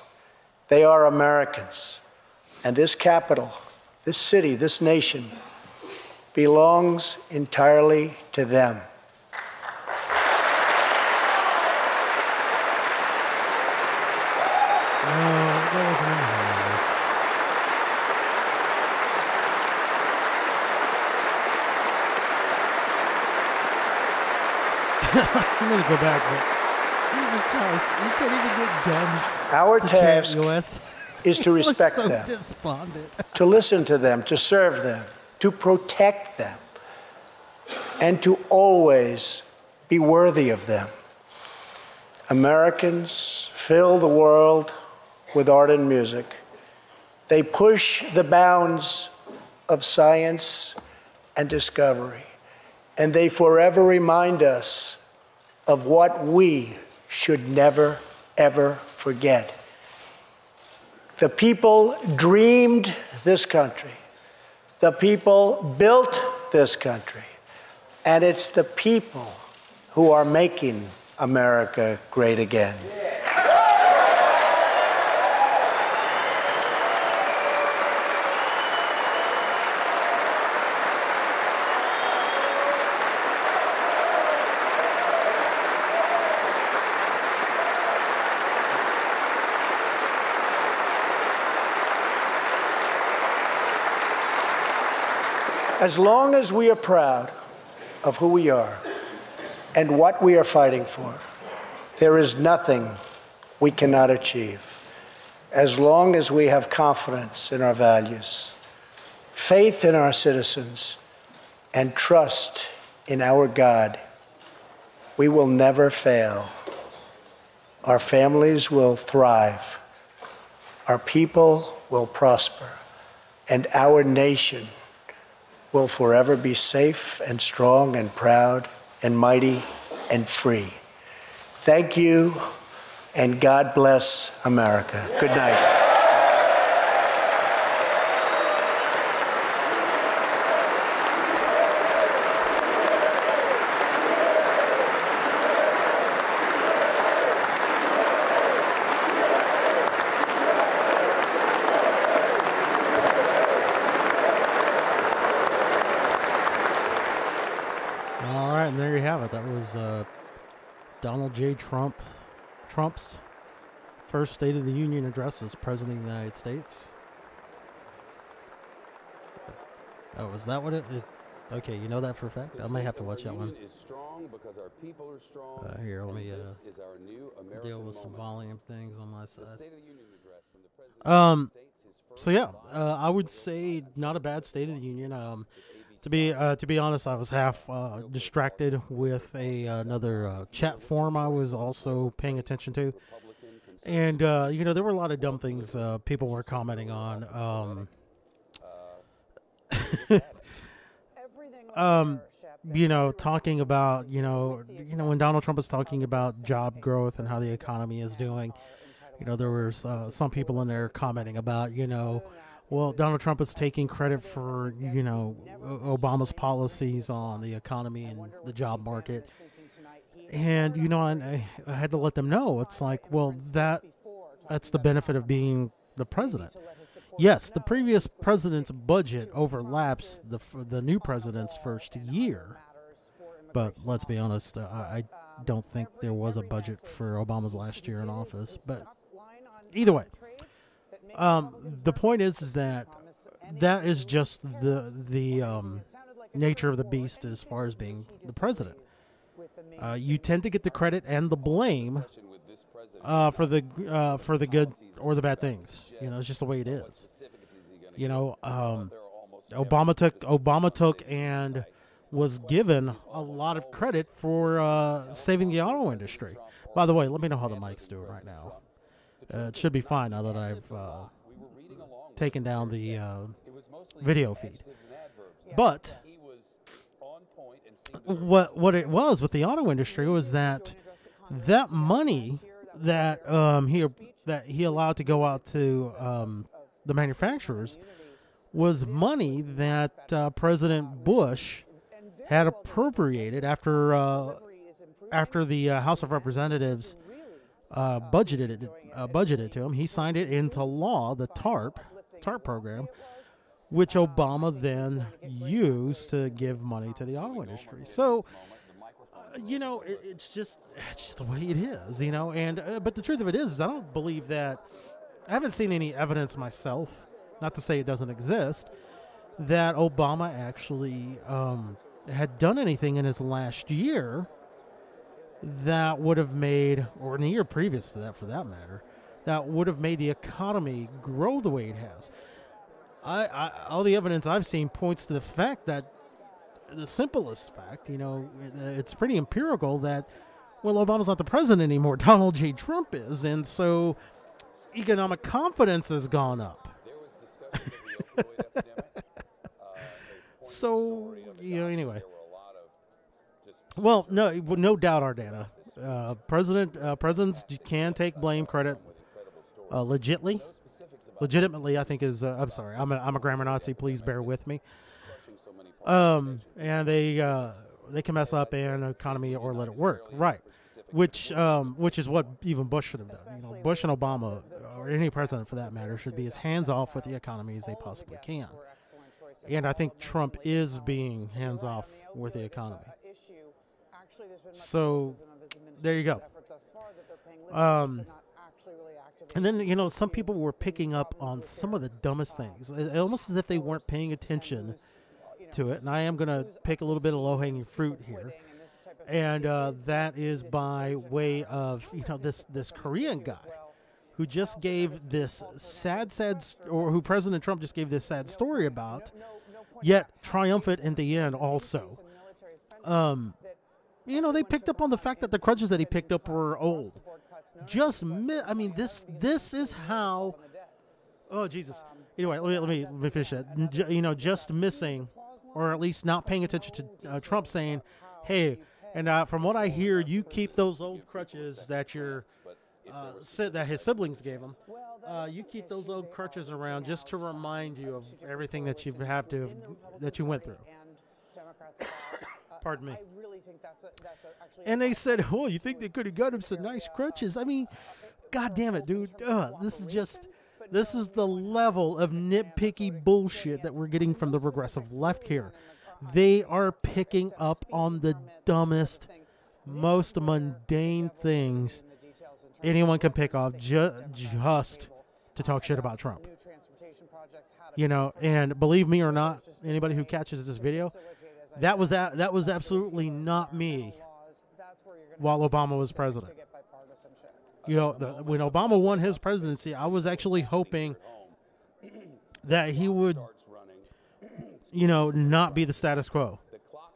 they are Americans. And this capital, this city, this nation belongs entirely to them. I'm going to go back, but Jesus Christ, you can't even get guns. Our task US. is to respect so them, despondent. to listen to them, to serve them, to protect them, and to always be worthy of them. Americans fill the world with art and music. They push the bounds of science and discovery, and they forever remind us of what we should never, ever forget. The people dreamed this country. The people built this country. And it's the people who are making America great again. As long as we are proud of who we are and what we are fighting for, there is nothing we cannot achieve. As long as we have confidence in our values, faith in our citizens, and trust in our God, we will never fail. Our families will thrive. Our people will prosper. And our nation will forever be safe and strong and proud and mighty and free. Thank you, and God bless America. Good night. And there you have it. That was Donald J. Trump's first State of the Union address as President of the United States. Oh, was that what it? Okay, you know that for a fact? I may have to watch that one. Here, let me deal with some volume things on my side. So yeah, I would say not a bad State of the Union. To be honest, I was half distracted with another chat forum I was also paying attention to, and there were a lot of dumb things people were commenting on. Talking about when Donald Trump is talking about job growth and how the economy is doing. There was some people in there commenting about, well, Donald Trump is taking credit for, Obama's policies on the economy and the job market. And, I had to let them know. It's like, well, that's the benefit of being the president. Yes, the previous president's budget overlaps the new president's first year. But let's be honest, I don't think there was a budget for Obama's last year in office. But either way, the point is that is just the nature of the beast as far as being the president. You tend to get the credit and the blame for the good or the bad things. It's just the way it is. Obama took and was given a lot of credit for saving the auto industry. By the way, let me know how the mic's doing right now. It should be fine now that I've taken down the video feed. But what it was with the auto industry was that money that he allowed to go out to the manufacturers was money that President Bush had appropriated after the House of Representatives budgeted to him. He signed it into law, the TARP program, which Obama then used to give money to the auto industry. So, it's just the way it is, And but the truth of it is I don't believe that. I haven't seen any evidence myself, not to say it doesn't exist, that Obama actually had done anything in his last year that would have made, or in the year previous to that for that matter, that would have made the economy grow the way it has. All the evidence I've seen points to the fact that, the simplest fact, it's pretty empirical that, well, Obama's not the president anymore. Donald J. Trump is. And so economic confidence has gone up. So, anyway. Well, no doubt, Ardana. Presidents can take blame credit legitimately, I think is. I'm sorry, I'm a grammar Nazi. Please bear with me. And they can mess up an economy or let it work, right? Which is what even Bush should have done. Bush and Obama, or any president for that matter, should be as hands off with the economy as they possibly can. And I think Trump is being hands off with the economy. So there you go. And then, some people were picking up on some of the dumbest things, almost as if they weren't paying attention to it. And I am going to pick a little bit of low-hanging fruit here. And that is by way of, this Korean guy who just gave this or who President Trump just gave this sad story about, yet triumphant in the end also. They picked up on the fact that the crutches that he picked up were old. This is how. Oh Jesus! Anyway, let me finish that. Just missing, or at least not paying attention to Trump saying, "Hey," and from what I hear, you keep those old crutches that that his siblings gave him. You keep those old crutches around just to remind you of everything that that you went through. Pardon me. And they said, "Oh, you think they could have got him some nice crutches?" I mean, God damn it, dude! This is the level of nitpicky bullshit that we're getting from the progressive left here. They are picking up on the dumbest, most mundane things anyone can pick up just to talk shit about Trump. And believe me or not, anybody who catches this video, that was absolutely not me while Obama was president. When Obama won his presidency, I was actually hoping that he would, you know, not be the status quo.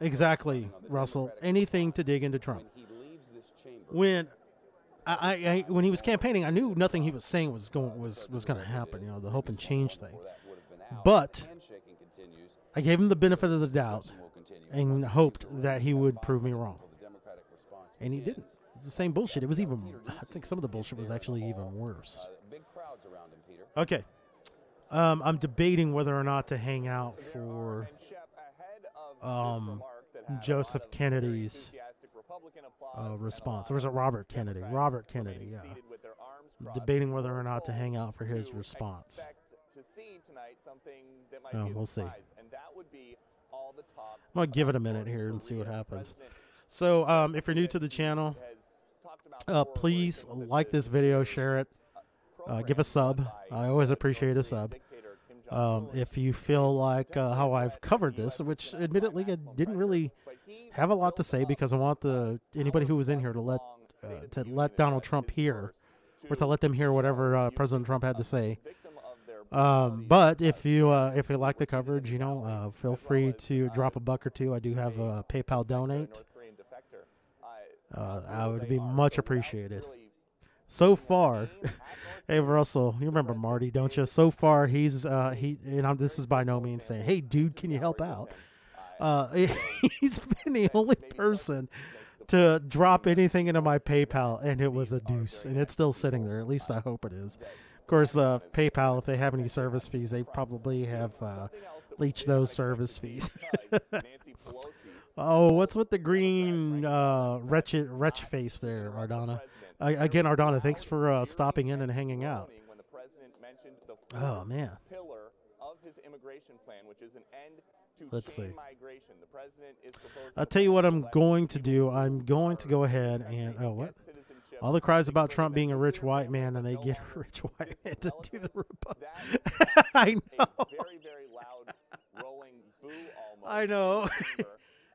Exactly, Russell. Anything to dig into Trump. When when he was campaigning, I knew nothing he was saying was going to happen. You know, the hope and change thing. But I gave him the benefit of the doubt and hoped that he would prove me wrong. And he didn't. It's the same bullshit. It was even, I think some of the bullshit was actually even worse. Okay. I'm debating whether or not to hang out for Joseph Kennedy's response. Or was it Robert Kennedy? Robert Kennedy, yeah. I'm debating whether or not to hang out for his response. We'll see. I'm going to give it a minute here and see what happens. So if you're new to the channel, please like this video, share it, give a sub. I always appreciate a sub. If you feel like how I've covered this, which admittedly I didn't really have a lot to say because I want anybody who was in here to let Donald Trump hear, or to let them hear whatever President Trump had to say. But if you like the coverage, you know, feel free to drop a buck or two. I do have a PayPal donate. I would be much appreciated. So far, hey Russell, you remember Marty, don't you? So far, he's this is by no means saying, "Hey, dude, can you help out?" He's been the only person to drop anything into my PayPal, and it was a deuce, and it's still sitting there. At least I hope it is. Of course, PayPal, if they have any service fees, they probably have leached those service fees. Oh, what's with the green wretch face there, Ardana? Again, Ardana, thanks for stopping in and hanging out. Oh, man. Let's see. I'll tell you what I'm going to do. I'm going to go ahead and... Oh, what? All the cries about Trump being a rich white man, and they get a rich white man to do the Republican. I know. I know.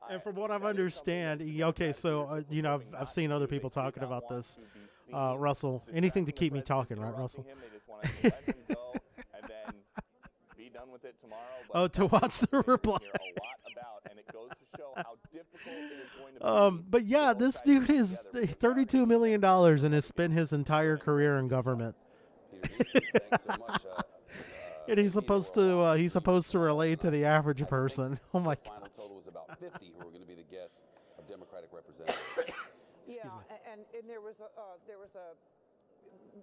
And from what I understand, okay, so, you know, I've seen other people talking about this. Russell, anything to keep me talking, right, Russell? Oh, to watch the reply. But yeah, this dude is $32 million and has spent his entire career in government. And he's supposed to relate to the average person. Oh my God. 50 who are going to be the guests of Democratic representatives. Yeah, and there was a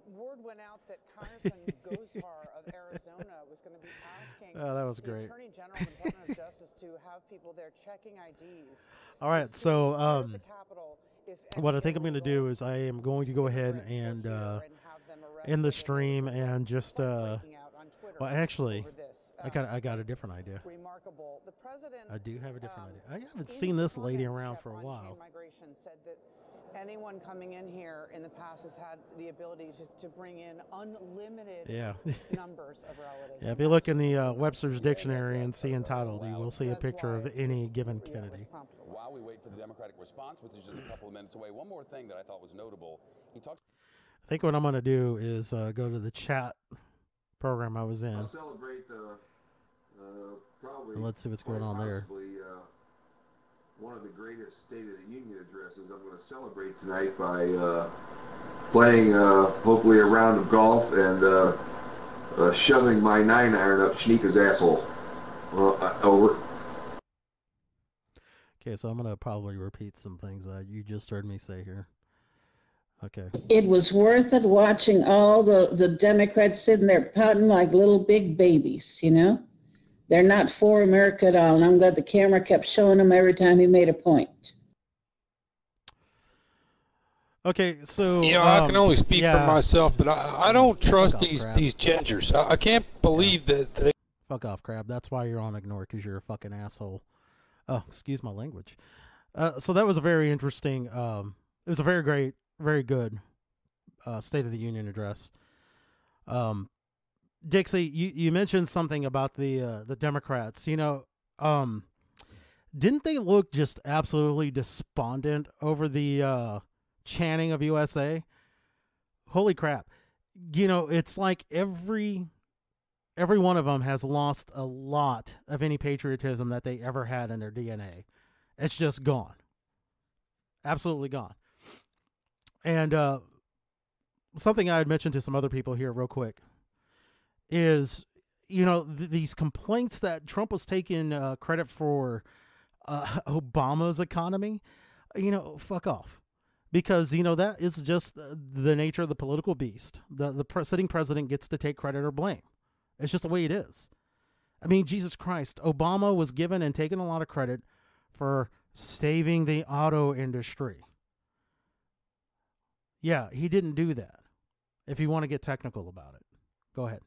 word went out that Congressman Gosar of Arizona was going to be asking that was great. the Attorney General and Department of Justice to have people there checking IDs. All right, so what I think I'm going to do is I am going to go ahead and end the stream and just well, actually, I got a different idea. Remarkable. The president, I do have a different idea. I haven't seen this lady around for a while. Migration said that anyone coming in here in the past has had the ability just to bring in unlimited numbers of relatives. Yeah, if you look in the Webster's Dictionary and see entitled, you will see a picture of any given Kennedy. While we wait for the Democratic response, which is just a couple of minutes away, one more thing that I thought was notable. He talked. I think what I'm going to do is go to the chat program I was in. I'll celebrate the probably. And let's see what's going on there. One of the greatest State of the Union addresses. I'm going to celebrate tonight by playing hopefully a round of golf and shoving my 9-iron up Shnika's asshole. Over. Okay, so I'm going to probably repeat some things that you just heard me say here. Okay. It was worth it watching all the Democrats sitting there pouting like little big babies, you know? They're not for America at all, and I'm glad the camera kept showing them every time he made a point. Okay, so... You know, I can only speak for myself, but I don't trust these gingers. I can't believe that they... Fuck off, Crab. That's why you're on Ignore, because you're a fucking asshole. Oh, excuse my language. So that was a very interesting... it was a very great, very good State of the Union address. Dixie, you mentioned something about the Democrats. You know, didn't they look just absolutely despondent over the chanting of USA? Holy crap. You know, it's like every every one of them has lost a lot of any patriotism that they ever had in their DNA. It's just gone. Absolutely gone. And something I had mentioned to some other people here real quick is, you know, these complaints that Trump was taking credit for Obama's economy, you know, fuck off. Because, you know, that is just the nature of the political beast. The sitting president gets to take credit or blame. It's just the way it is. I mean, Jesus Christ, Obama was given and taken a lot of credit for saving the auto industry. Yeah, he didn't do that. If you want to get technical about it, go ahead.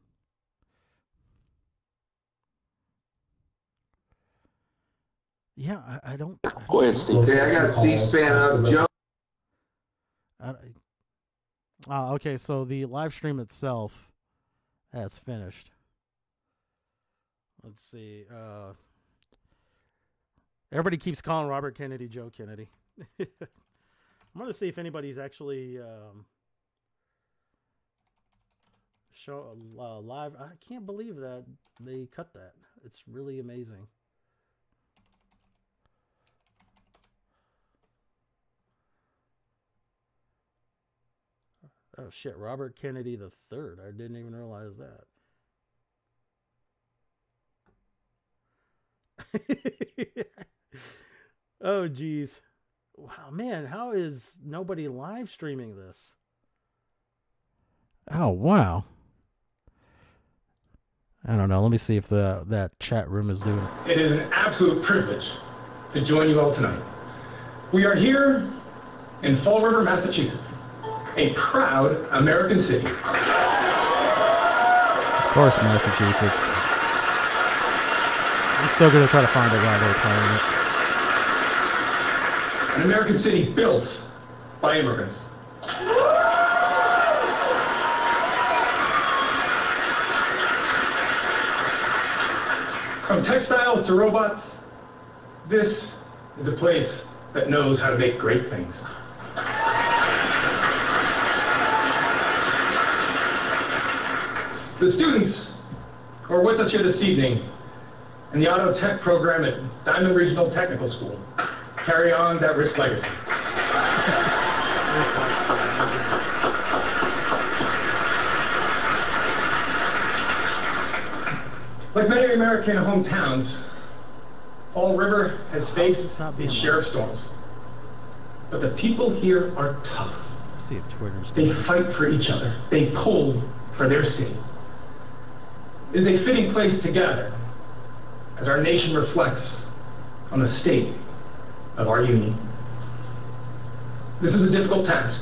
Yeah, I don't. Go ahead, Steve. Okay, I got C-SPAN up. Joe. Okay, so the live stream itself has finished. Let's see. Everybody keeps calling Robert Kennedy Joe Kennedy. I'm going to see if anybody's actually live. I can't believe that they cut that. It's really amazing. Oh shit, Robert Kennedy the Third. I didn't even realize that. Oh geez. Wow, man, how is nobody live streaming this? Oh wow. I don't know. Let me see if that chat room is doing it. It is an absolute privilege to join you all tonight. We are here in Fall River, Massachusetts, a proud American city. Of course, Massachusetts. I'm still going to try to find it while they're playing it. An American city built by immigrants. From textiles to robots, this is a place that knows how to make great things. The students who are with us here this evening in the auto tech program at Diamond Regional Technical School carry on that rich legacy. Like many American hometowns, Fall River has faced its share of storms. But the people here are tough. Let's see if Twitter's They fight for each other. They pull for their city. It is a fitting place to gather as our nation reflects on the state of our union. This is a difficult task.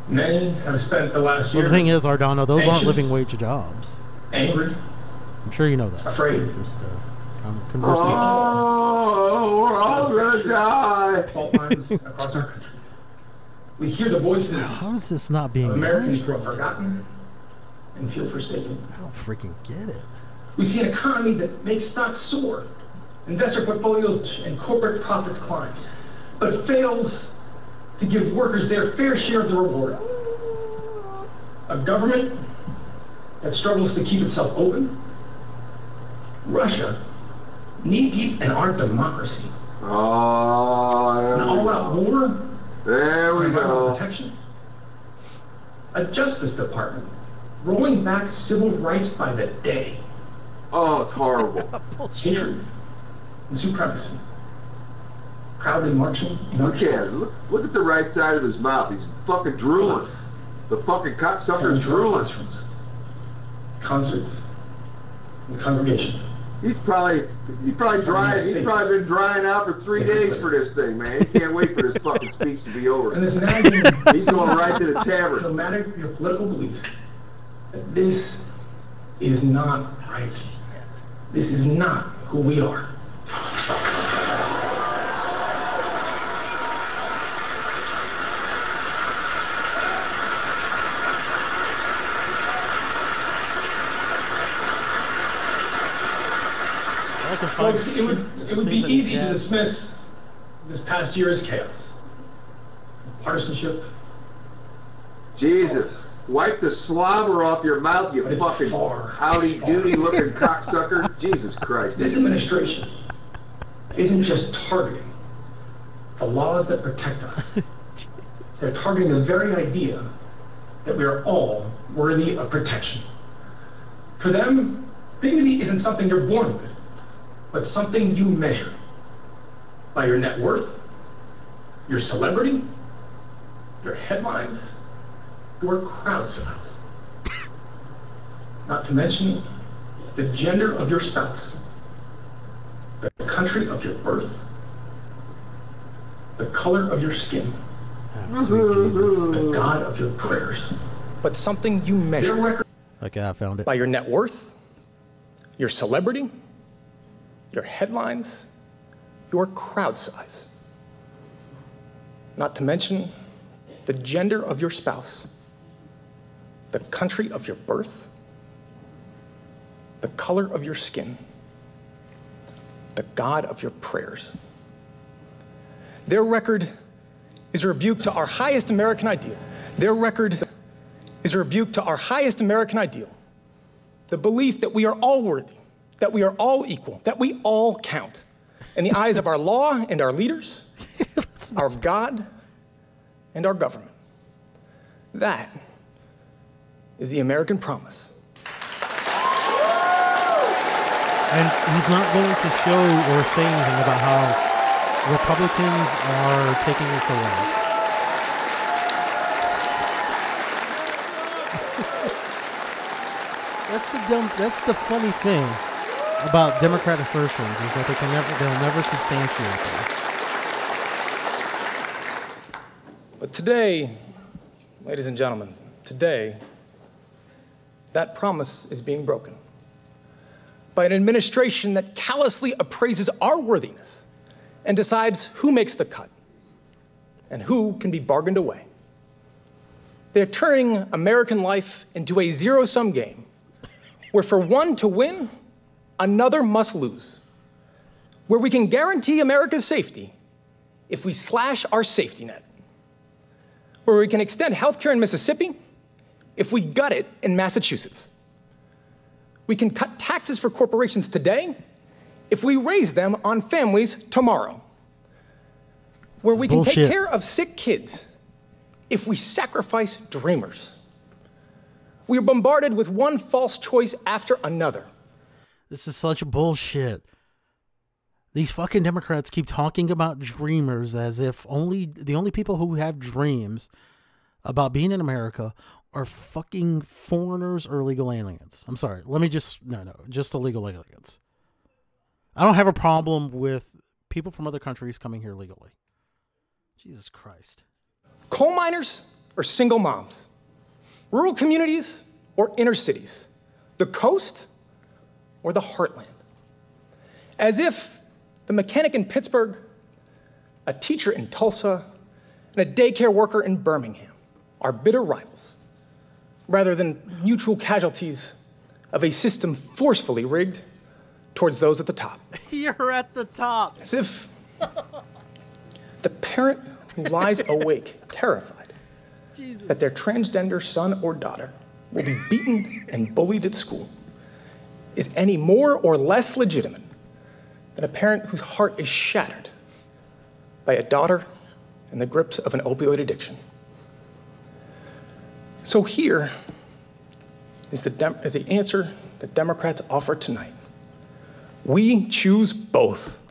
Many have spent the last year. Well, the thing is, Ardano, those aren't anxious, living wage jobs. Angry. I'm sure you know that. Afraid. Just conversing. Oh, we're all gonna die. Fault lines across our country. We hear the voices How is this not being of Americans who are forgotten and feel forsaken. I don't freaking get it. We see an economy that makes stocks soar, investor portfolios and corporate profits climb, but fails to give workers their fair share of the reward. A government that struggles to keep itself open. Russia, knee-deep in our democracy. Oh, An all-out war. There we go. Protection. A Justice Department rolling back civil rights by the day. Oh, it's horrible. Hatred and supremacy. Proudly marching. Look at it. Look at the right side of his mouth. He's fucking drooling. The fucking cocksucker's drooling. Concerts and congregations. He's probably drying. He's probably been drying out for 3 days for this thing, man. He can't wait for this fucking speech to be over. And this nagging, He's going right to the tavern. no matter your political beliefs, that this is not right. This is not who we are. Folks, it would be easy to dismiss this past year as chaos. Partisanship. Jesus. Wipe the slobber off your mouth, you fucking howdy-doody looking cocksucker. Jesus Christ. This administration isn't just targeting the laws that protect us. They're targeting the very idea that we are all worthy of protection. For them, dignity isn't something you're born with, but something you measure by your net worth, your celebrity, your headlines, your crowd size. Not to mention the gender of your spouse, the country of your birth, the color of your skin, the God of your prayers. But something you measure okay, I found it. by your net worth, your celebrity, your headlines, your crowd size. Not to mention the gender of your spouse, the country of your birth, the color of your skin, the God of your prayers. Their record is a rebuke to our highest American ideal. Their record is a rebuke to our highest American ideal. The belief that we are all worthy, that we are all equal, that we all count in the eyes of our law and our leaders, our God and our government. That is the American promise. And he's not going to show or say anything about how Republicans are taking this away. That's the funny thing about Democrat assertions is that they'll never substantiate them. But today, ladies and gentlemen, today, that promise is being broken by an administration that callously appraises our worthiness and decides who makes the cut and who can be bargained away. They're turning American life into a zero-sum game where for one to win, another must lose, where we can guarantee America's safety if we slash our safety net, where we can extend health care in Mississippi if we gut it in Massachusetts. We can cut taxes for corporations today if we raise them on families tomorrow. Where we can take care of sick kids if we sacrifice dreamers. We are bombarded with one false choice after another. This is such bullshit. These fucking Democrats keep talking about dreamers as if the only people who have dreams about being in America are fucking foreigners or illegal aliens. I'm sorry. Just illegal aliens. I don't have a problem with people from other countries coming here legally. Jesus Christ. Coal miners or single moms. Rural communities or inner cities. The coast or the heartland. As if the mechanic in Pittsburgh, a teacher in Tulsa, and a daycare worker in Birmingham are bitter rivals, rather than mutual casualties of a system forcefully rigged towards those at the top. You're at the top. As if the parent who lies awake, terrified that their transgender son or daughter will be beaten and bullied at school, is any more or less legitimate than a parent whose heart is shattered by a daughter in the grips of an opioid addiction. So here is the answer that Democrats offer tonight. We choose both.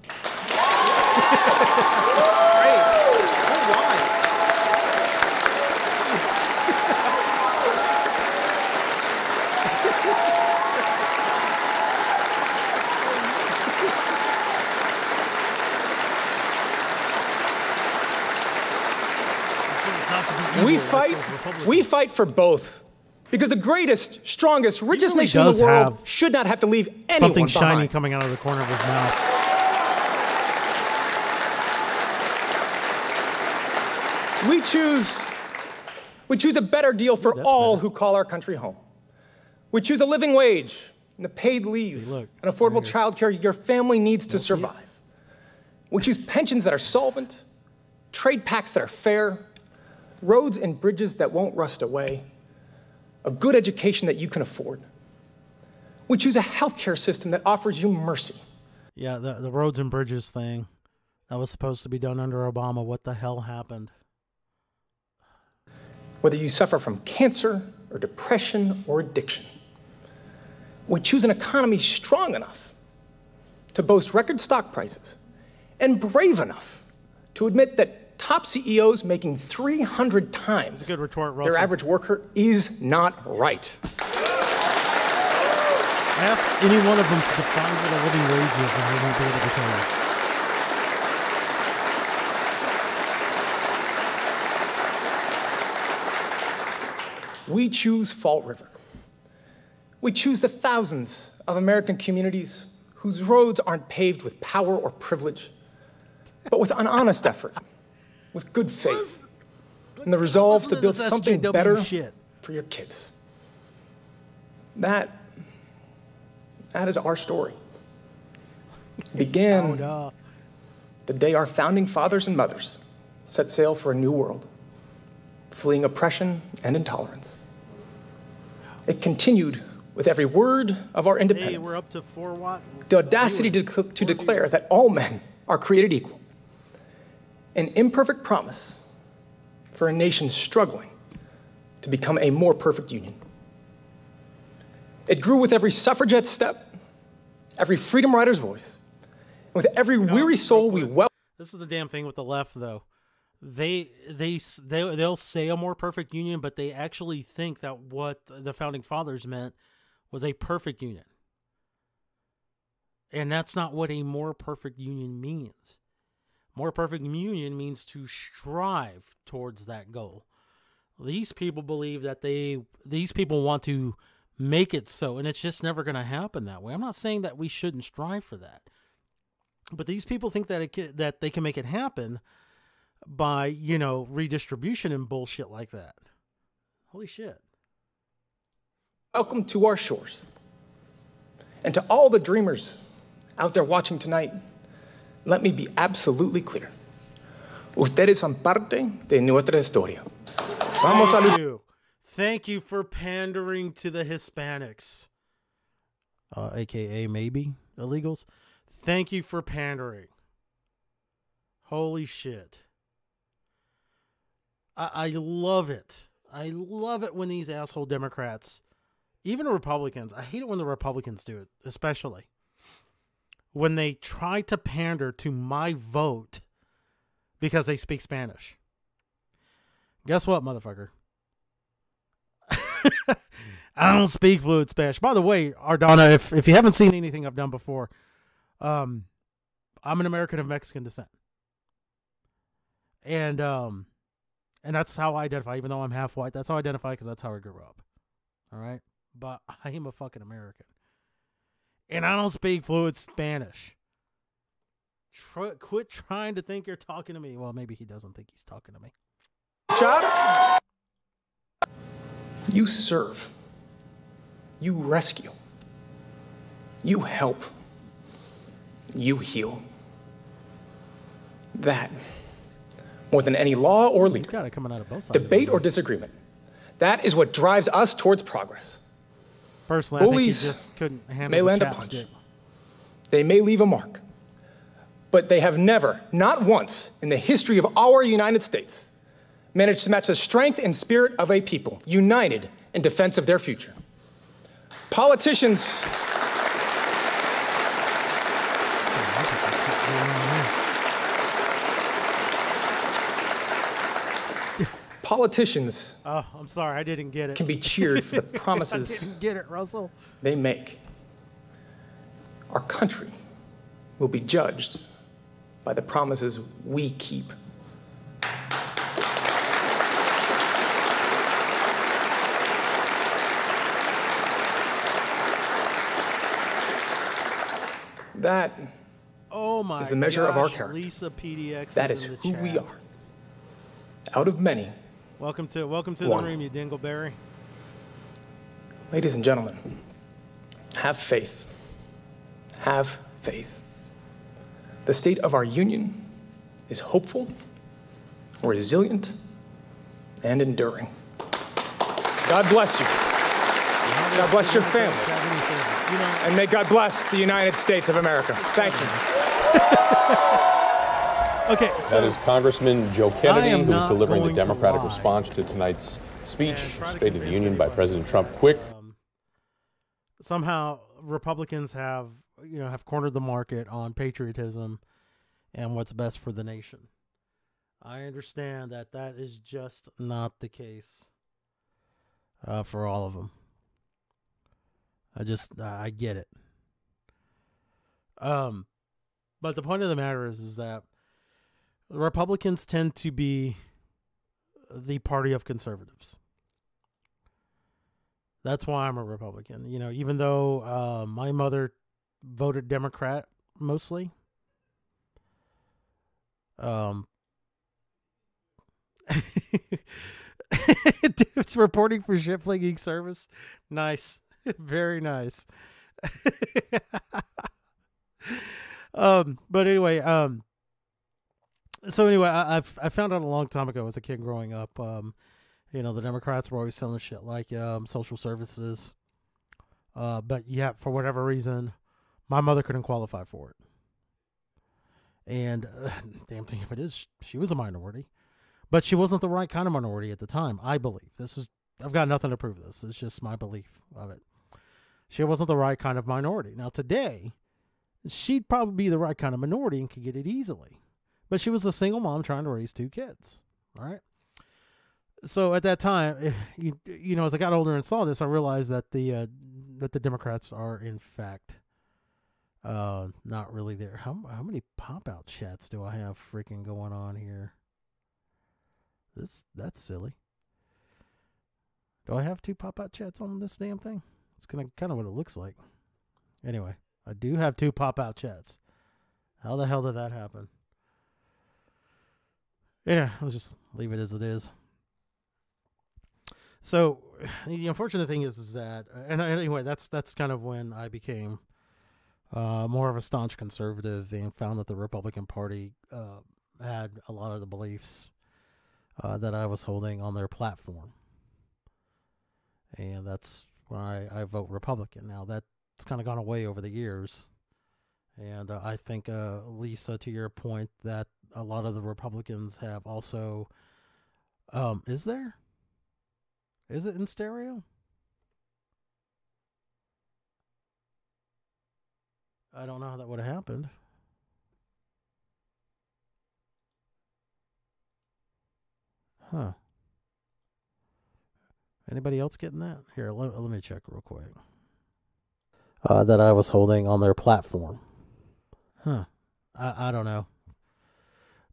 We fight for both. Because the greatest, strongest, richest nation in the world should not have to leave anyone behind. Something shiny coming out of the corner of his mouth. We choose a better deal for all who call our country home. We choose a living wage and a paid leave and affordable child care your family needs to survive. We choose pensions that are solvent, trade pacts that are fair, roads and bridges that won't rust away, a good education that you can afford. We choose a healthcare system that offers you mercy. Yeah, the roads and bridges thing that was supposed to be done under Obama. What the hell happened? Whether you suffer from cancer or depression or addiction, we choose an economy strong enough to boast record stock prices and brave enough to admit that top CEOs making 300 times a good retort, Russell. Their average worker is not right. Ask any one of them to define what a living wage is, and they won't be able to tell you. We choose Fall River. We choose the thousands of American communities whose roads aren't paved with power or privilege, but with an honest effort, with good faith, and the resolve to build something better for your kids. That is our story. It began the day our founding fathers and mothers set sail for a new world, fleeing oppression and intolerance. It continued with every word of our independence. Hey, we're up to 4 watt. The audacity to declare that all men are created equal. An imperfect promise for a nation struggling to become a more perfect union. It grew with every suffragette step, every freedom rider's voice, and with every weary soul we welcome. This is the damn thing with the left, though. They'll say a more perfect union, but they actually think that what the founding fathers meant was a perfect union. And that's not what a more perfect union means. More perfect union means to strive towards that goal. These people believe that these people want to make it so, and it's just never going to happen that way. I'm not saying that we shouldn't strive for that, but these people think that that they can make it happen by, redistribution and bullshit like that. Holy shit. Welcome to our shores. And to all the dreamers out there watching tonight, let me be absolutely clear. Ustedes son parte de nuestra historia. Vamos a Thank you for pandering to the Hispanics, a.k.a. maybe illegals. Thank you for pandering. Holy shit. I love it. I love it when these asshole Democrats, even Republicans, I hate it when the Republicans do it, especially when they try to pander to my vote because they speak Spanish. Guess what, motherfucker? I don't speak fluent Spanish. By the way, Ardana, if you haven't seen anything I've done before, I'm an American of Mexican descent. And that's how I identify, even though I'm half white. That's how I identify because that's how I grew up. All right? But I am a fucking American. And I don't speak fluent Spanish. Quit trying to think you're talking to me. Well, maybe he doesn't think he's talking to me. You serve. You rescue. You help. You heal. That, more than any law or leader, got it coming out of both sides debate or disagreement, that is what drives us towards progress. Personally, bullies I think he just couldn't handle may land a punch. They may leave a mark. But they have never, not once, in the history of our United States, managed to match the strength and spirit of a people united in defense of their future. Politicians oh, I'm sorry, I didn't get it. Can be cheered for the promises I didn't get it, Russell. They make. Our country will be judged by the promises we keep. That is the measure of our character. Lisa PDX that is who we are. Out of many. Welcome to the room, you dingleberry. Ladies and gentlemen, have faith. Have faith. The state of our union is hopeful, resilient, and enduring. God bless you. God bless your families. And may God bless the United States of America. Thank you. Okay, so that is Congressman Joe Kennedy, who was delivering the Democratic response to tonight's speech, State of the Union, by President Trump. Quick. Somehow Republicans have cornered the market on patriotism and what's best for the nation. I understand that is just not the case for all of them. I get it. But the point of the matter is that the Republicans tend to be the party of conservatives. That's why I'm a Republican. Even though my mother voted Democrat mostly. It's reporting for ship flinging service. Nice. Very nice. But anyway, so anyway, I found out a long time ago as a kid growing up, the Democrats were always selling shit like social services. But yeah, for whatever reason, my mother couldn't qualify for it. And damn thing if it is, she was a minority. But she wasn't the right kind of minority at the time, I believe. I've got nothing to prove this. It's just my belief of it. She wasn't the right kind of minority. Now today, she'd probably be the right kind of minority and could get it easily. But she was a single mom trying to raise 2 kids. All right. So at that time, as I got older and saw this, I realized that the Democrats are in fact not really there. How many pop-out chats do I have freaking going on here? That's silly. Do I have 2 pop-out chats on this damn thing? It's kind of what it looks like. Anyway, I do have 2 pop-out chats. How the hell did that happen? Yeah, I'll just leave it as it is. So the unfortunate thing is that, and anyway, that's kind of when I became more of a staunch conservative and found that the Republican Party had a lot of the beliefs that I was holding on their platform. And that's why I vote Republican. Now, that's kind of gone away over the years. And I think, Lisa, to your point, that a lot of the Republicans have also... Is it in stereo? I don't know how that would have happened. Huh. Anybody else getting that? Here, let me check real quick. That I was holding on their platform. Huh. I don't know.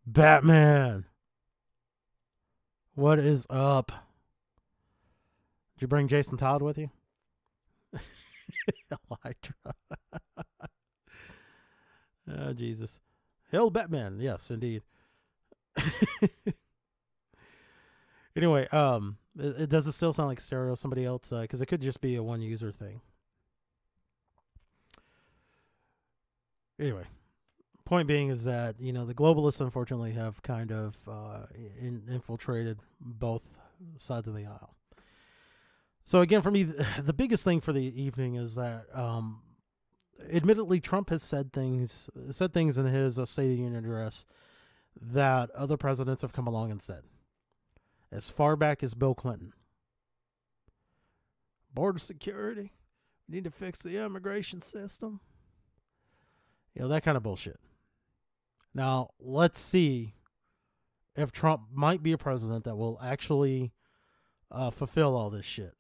Batman. What is up? Did you bring Jason Todd with you? Elytra. Oh, Jesus. Hail Batman. Yes, indeed. Anyway, does it still sound like stereo? Somebody else? Because it could just be a one-user thing. Anyway, point being is that, the globalists, unfortunately, have kind of infiltrated both sides of the aisle. So, again, for me, the biggest thing for the evening is that, admittedly, Trump has said things in his State of the Union address that other presidents have come along and said. As far back as Bill Clinton. Border security. We need to fix the immigration system. That kind of bullshit. Now, let's see if Trump might be a president that will actually fulfill all this shit.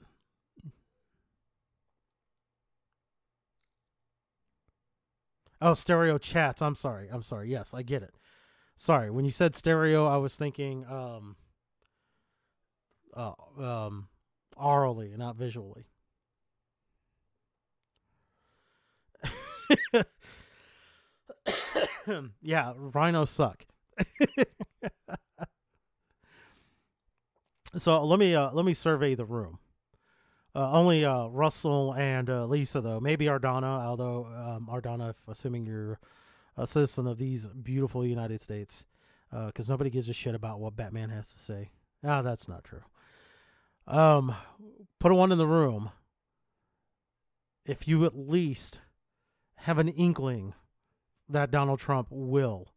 Oh, stereo chats. I'm sorry. Yes, I get it. Sorry. When you said stereo, I was thinking orally and not visually. Yeah, rhinos suck. So let me survey the room. Only Russell and Lisa, though. Maybe Ardana, although Ardana, assuming you're a citizen of these beautiful United States, because nobody gives a shit about what Batman has to say. Ah, that's not true. Put a 1 in the room if you at least have an inkling that Donald Trump will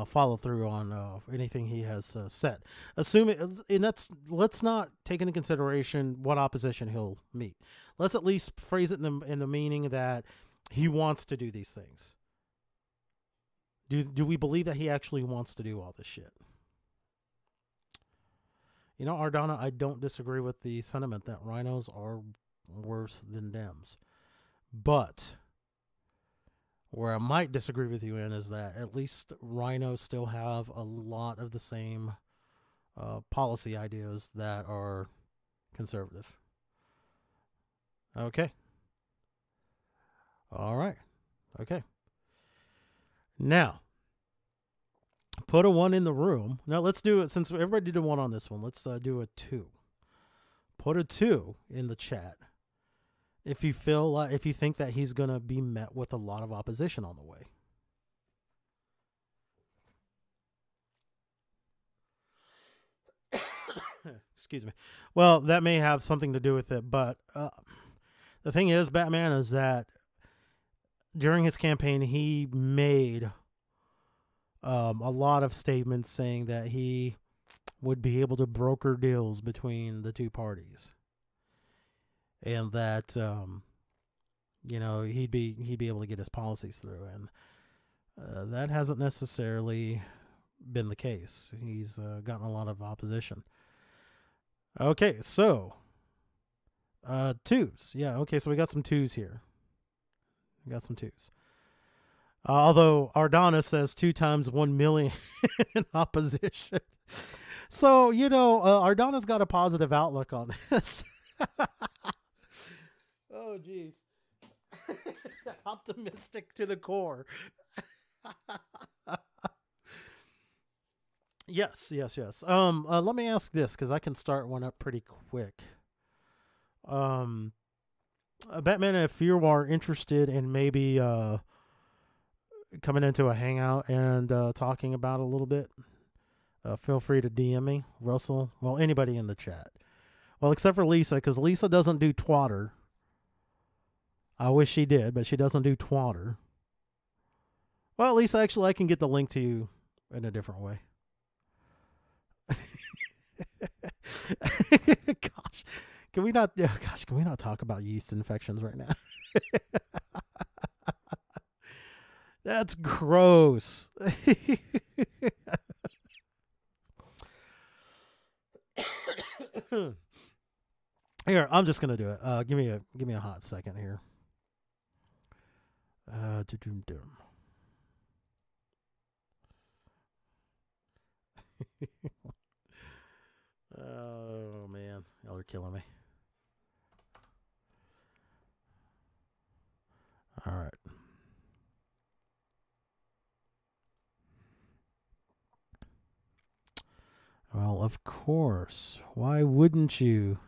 follow through on anything he has said. Assuming, and let's not take into consideration what opposition he'll meet. Let's at least phrase it in the meaning that he wants to do these things. Do we believe that he actually wants to do all this shit? You know, Ardana, I don't disagree with the sentiment that rhinos are worse than Dems. But where I might disagree with you in is that at least rhinos still have a lot of the same policy ideas that are conservative. Okay. All right. Okay. Now, put a 1 in the room. Now, let's do it. Since everybody did a 1 on this one, let's do a 2. Put a 2 in the chat if you feel if you think that he's going to be met with a lot of opposition on the way. Excuse me. Well, that may have something to do with it, but the thing is, Batman, is that during his campaign, he made a lot of statements saying that he would be able to broker deals between the two parties, and that you know, he'd be able to get his policies through, and that hasn't necessarily been the case. He's gotten a lot of opposition. Okay, so 2s. Yeah, okay, so we got some 2s here. We got some 2s. Although Ardana says 2 times 1 million in opposition. So, you know, Ardana's got a positive outlook on this. Oh, geez. Optimistic to the core. Yes. Let me ask this, because I can start one up pretty quick. Batman, if you are interested in maybe coming into a hangout and talking about it a little bit, feel free to DM me, Russell. Well, anybody in the chat. Well, except for Lisa, because Lisa doesn't do Twatter. I wish she did, but she doesn't do Twatter. Well, Lisa, actually, I can get the link to you in a different way. Gosh, can we not? Gosh, can we not talk about yeast infections right now? That's gross. Here, I'm just gonna do it. Give me a hot second here. Oh man, y'all are killing me. All right. Well, of course. Why wouldn't you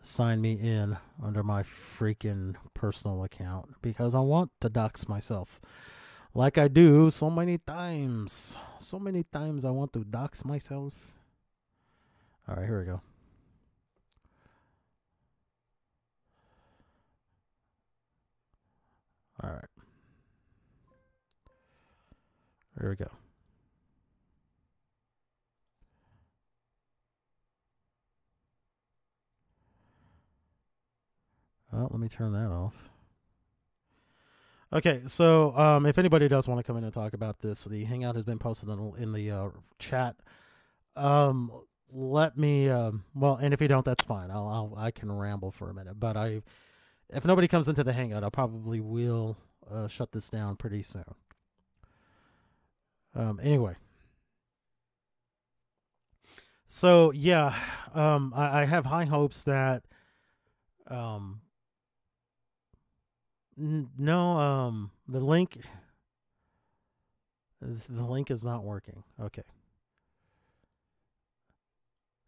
sign me in under my freaking personal account? Because I want to dox myself. Like I do so many times. So many times I want to dox myself. All right, here we go. All right. Here we go. Well, let me turn that off. Okay, so if anybody does want to come in and talk about this, the Hangout has been posted in the chat. Let me. Well, and if you don't, that's fine. I can ramble for a minute. But if nobody comes into the Hangout, I probably will shut this down pretty soon. Anyway. So yeah, I have high hopes that. No, the link is not working. Okay.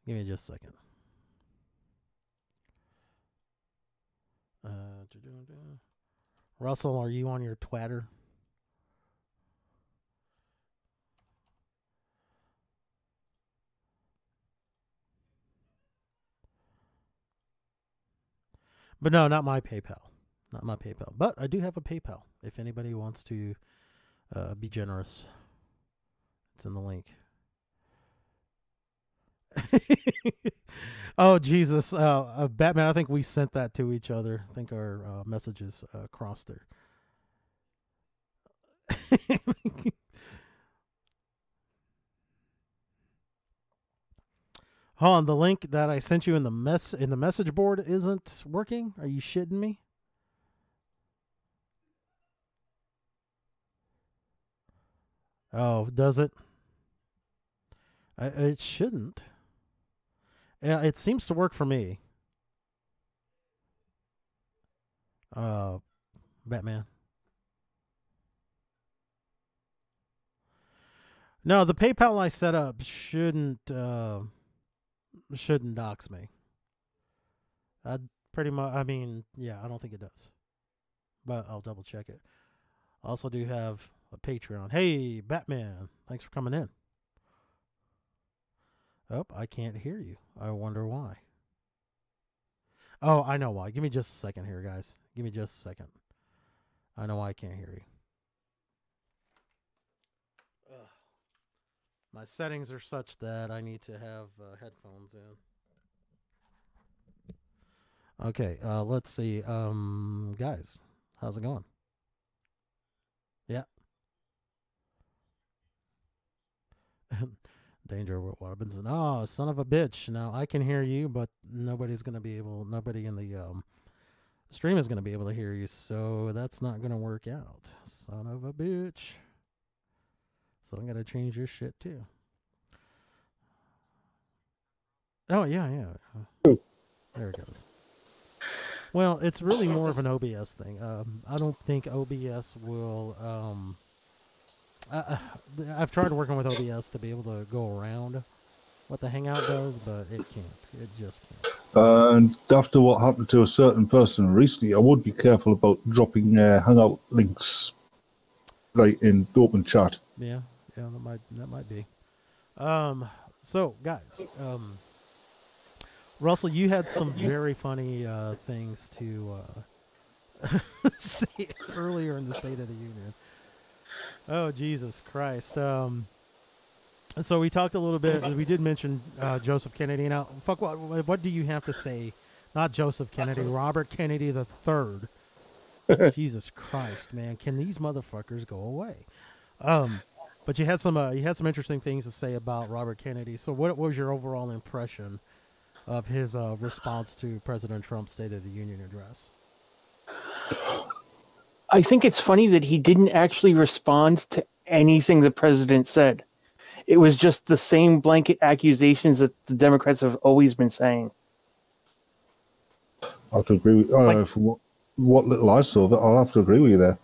Give me just a second. Russell, are you on your Twitter? But no, not my PayPal. Not my PayPal. But I do have a PayPal if anybody wants to be generous. It's in the link. Oh, Jesus. Batman, I think we sent that to each other. I think our messages crossed there. Hold on, the link that I sent you in the message board isn't working? Are you shitting me? Oh, does it? It shouldn't. Yeah, it seems to work for me. Batman. No, the PayPal I set up shouldn't dox me. Pretty much. I mean, yeah, I don't think it does, but I'll double check it. I also do have a Patreon. Hey, Batman, thanks for coming in. Oh, I can't hear you. I wonder why. Oh, I know why. Give me just a second here, guys. Give me just a second. I know why I can't hear you. My settings are such that I need to have headphones in. Okay, let's see. Guys, how's it going? Yeah. Danger Robinson. Oh, son of a bitch. Now I can hear you, but nobody's going to be able, nobody in the stream is going to be able to hear you, so that's not going to work out. Son of a bitch. So I'm going to change your shit too. Oh, yeah. There it goes. Well, it's really more of an OBS thing. I don't think OBS will... I've tried working with OBS to be able to go around what the Hangout does, but it can't. It just can't. And after what happened to a certain person recently, I would be careful about dropping Hangout links like in open chat. Yeah, that might be. So guys, Russell, you had some very funny things to say earlier in the State of the Union. Oh, Jesus Christ. So we talked a little bit, we did mention Joseph Kennedy. Now, fuck, what do you have to say? Not Joseph Kennedy, Robert Kennedy III. Jesus Christ, man. Can these motherfuckers go away? But you had some interesting things to say about Robert Kennedy. So what was your overall impression of his response to President Trump's State of the Union address? I think it's funny that he didn't actually respond to anything the president said. It was just the same blanket accusations that the Democrats have always been saying. I have to agree with from what little I saw of it. I'll have to agree with you there.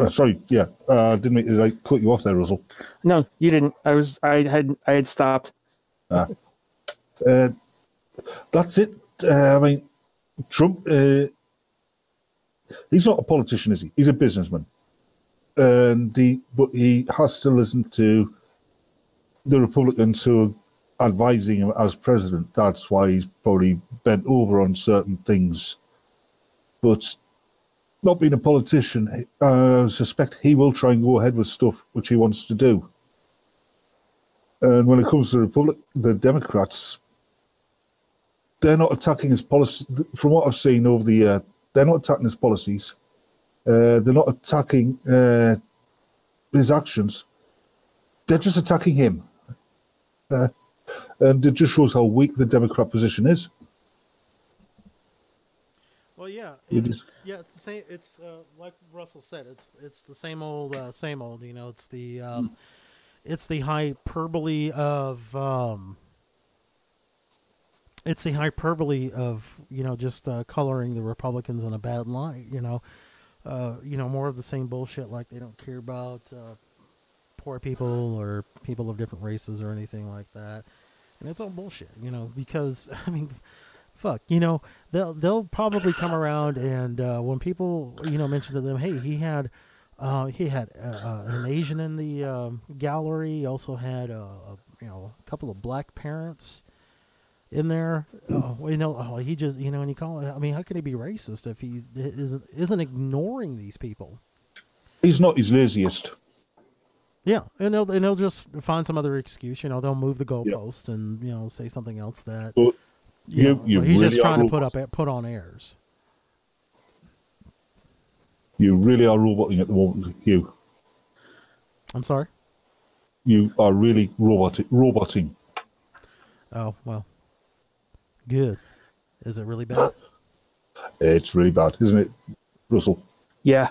Sorry, yeah, didn't mean to cut you off there, Russell. No, you didn't. I had stopped. That's it. I mean, Trump. He's not a politician, is he? He's a businessman, but he has to listen to the Republicans who are advising him as president. That's why he's probably bent over on certain things. But not being a politician, I suspect he will try and go ahead with stuff which he wants to do. And when it comes to the Democrats, they're not attacking his policy. From what I've seen over the year, they're not attacking his policies. They're not attacking his actions. They're just attacking him. And it just shows how weak the Democrat position is. Well, yeah, it's the same. It's like Russell said. It's the same old, same old. You know, it's the hyperbole of. It's the hyperbole of just coloring the Republicans in a bad light. More of the same bullshit. Like they don't care about poor people or people of different races or anything like that. And it's all bullshit. Because I mean, fuck. They'll probably come around and when people mention to them, hey, he had an Asian in the gallery. He also had a couple of black parents. in there. He just, and you call it. I mean, how can he be racist if he isn't ignoring these people? He's not his laziest. Yeah, and they'll just find some other excuse. They'll move the goalpost and say something else that but he's really just trying to put on airs. You really are roboting at the moment, Hugh. I'm sorry? You are really roboting. Oh, well. Good. Is it really bad? It's really bad, isn't it, Russell? Yeah.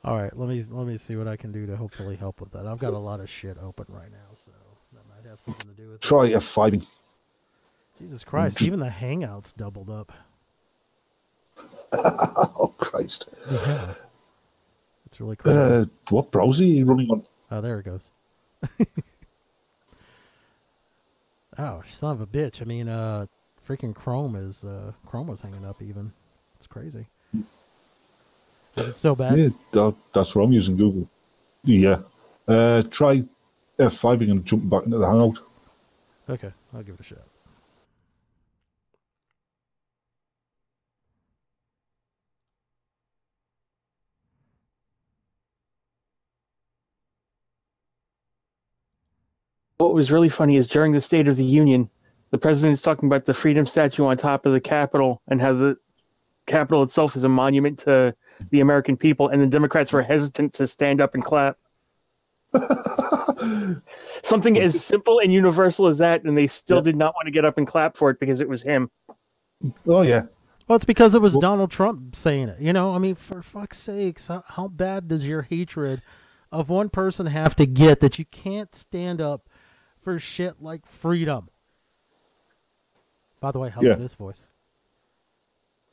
All right, let me see what I can do to hopefully help with that. I've got a lot of shit open right now, so that might have something to do with it. Try F5ing. Jesus Christ, even the Hangouts doubled up. Oh, Christ. Yeah. It's really crazy. What browser are you running on? Oh, there it goes. Oh, son of a bitch. I mean, freaking Chrome was hanging up even. It's crazy. Is it so bad? Yeah, that's what I'm using, Google. Yeah. Try F5ing and jumping back into the Hangout. Okay, I'll give it a shot. What was really funny is during the State of the Union, the president's talking about the Freedom Statue on top of the Capitol and how the Capitol itself is a monument to the American people, and the Democrats were hesitant to stand up and clap. Something as simple and universal as that, and they still did not want to get up and clap for it because it was him. Oh, yeah. Well, it's because it was Donald Trump saying it. I mean, for fuck's sakes, how bad does your hatred of one person have to get that you can't stand up for shit like freedom? By the way, how's this voice?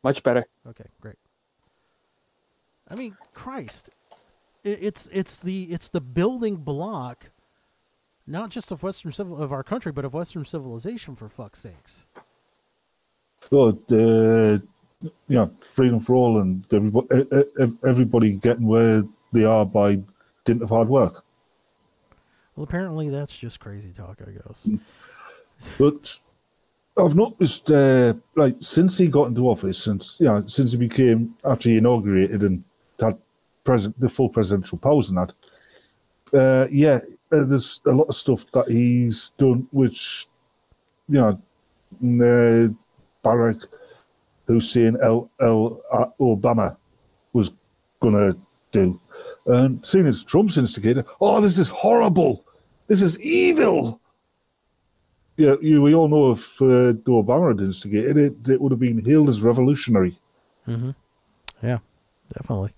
Much better. Okay, great. I mean, Christ, it's the building block, not just of of our country, but of Western civilization. For fuck's sakes. Well, freedom for all, and everybody getting where they are by dint of hard work. Well, apparently that's just crazy talk, I guess. But I've noticed, since he got into office, since he became actually inaugurated and had the full presidential powers and that, there's a lot of stuff that he's done, which, Barack Hussein Obama was gonna do, and seeing as Trump's instigated, this is horrible, this is evil. Yeah, we all know if Obama had instigated it, it would have been hailed as revolutionary. Mm-hmm. Yeah, definitely.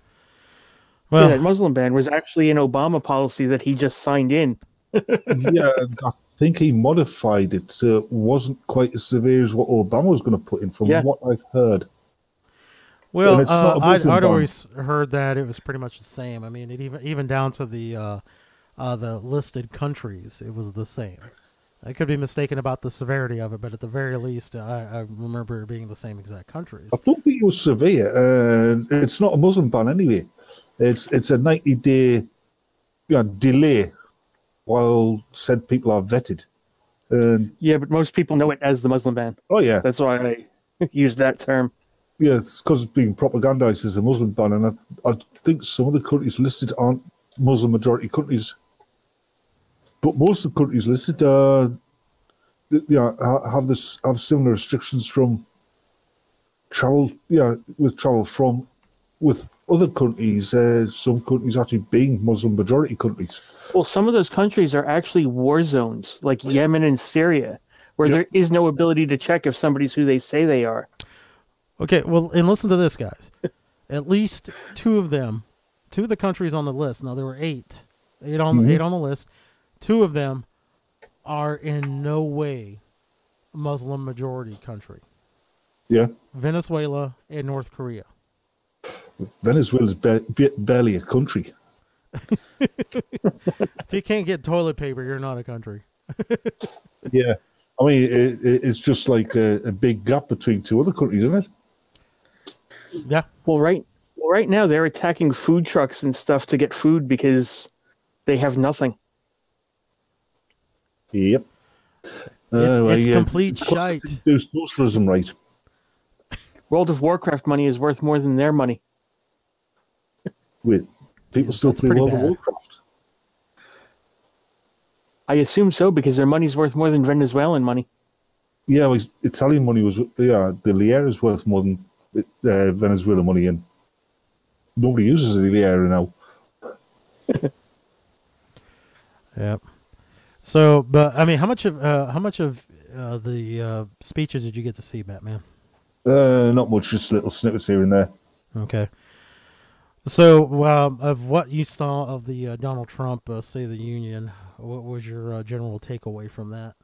Well, that Muslim ban was actually an Obama policy that he just signed in. Yeah, I think he modified it so it wasn't quite as severe as what Obama was going to put in, from what I've heard. Well, I'd always heard that it was pretty much the same. I mean, it even down to the listed countries, it was the same. I could be mistaken about the severity of it, but at the very least, I remember it being the same exact countries. I don't think it was severe. It's not a Muslim ban anyway. It's a 90-day delay while said people are vetted. Yeah, but most people know it as the Muslim ban. Oh, yeah. That's why I use that term. Yeah, it's because it's being propagandized as a Muslim ban, and I think some of the countries listed aren't Muslim-majority countries. But most of the countries listed have similar restrictions from travel. Yeah, with travel from with other countries. Some countries actually being Muslim-majority countries. Well, some of those countries are actually war zones, like Yemen and Syria, where there is no ability to check if somebody's who they say they are. Okay, well, and listen to this, guys. At least two of the countries on the list. Now there were eight on the list. Two of them are in no way a Muslim majority country. Yeah. Venezuela and North Korea. Venezuela's barely a country. If you can't get toilet paper, you're not a country. Yeah. I mean, it's just like a big gap between two other countries, isn't it? Yeah. Well, right now they're attacking food trucks and stuff to get food because they have nothing. Yep. It's complete shite. Do socialism right. World of Warcraft money is worth more than their money. Wait, people still play World of Warcraft? I assume so, because their money's worth more than Venezuelan money. Yeah, well, Italian money was, the lira is worth more than Venezuelan money, and nobody uses the lira now. Yep. So, but I mean, how much of the speeches did you get to see, Batman? Not much, just little snippets here and there. Okay. So, of what you saw of the Donald Trump State of the Union, what was your general takeaway from that?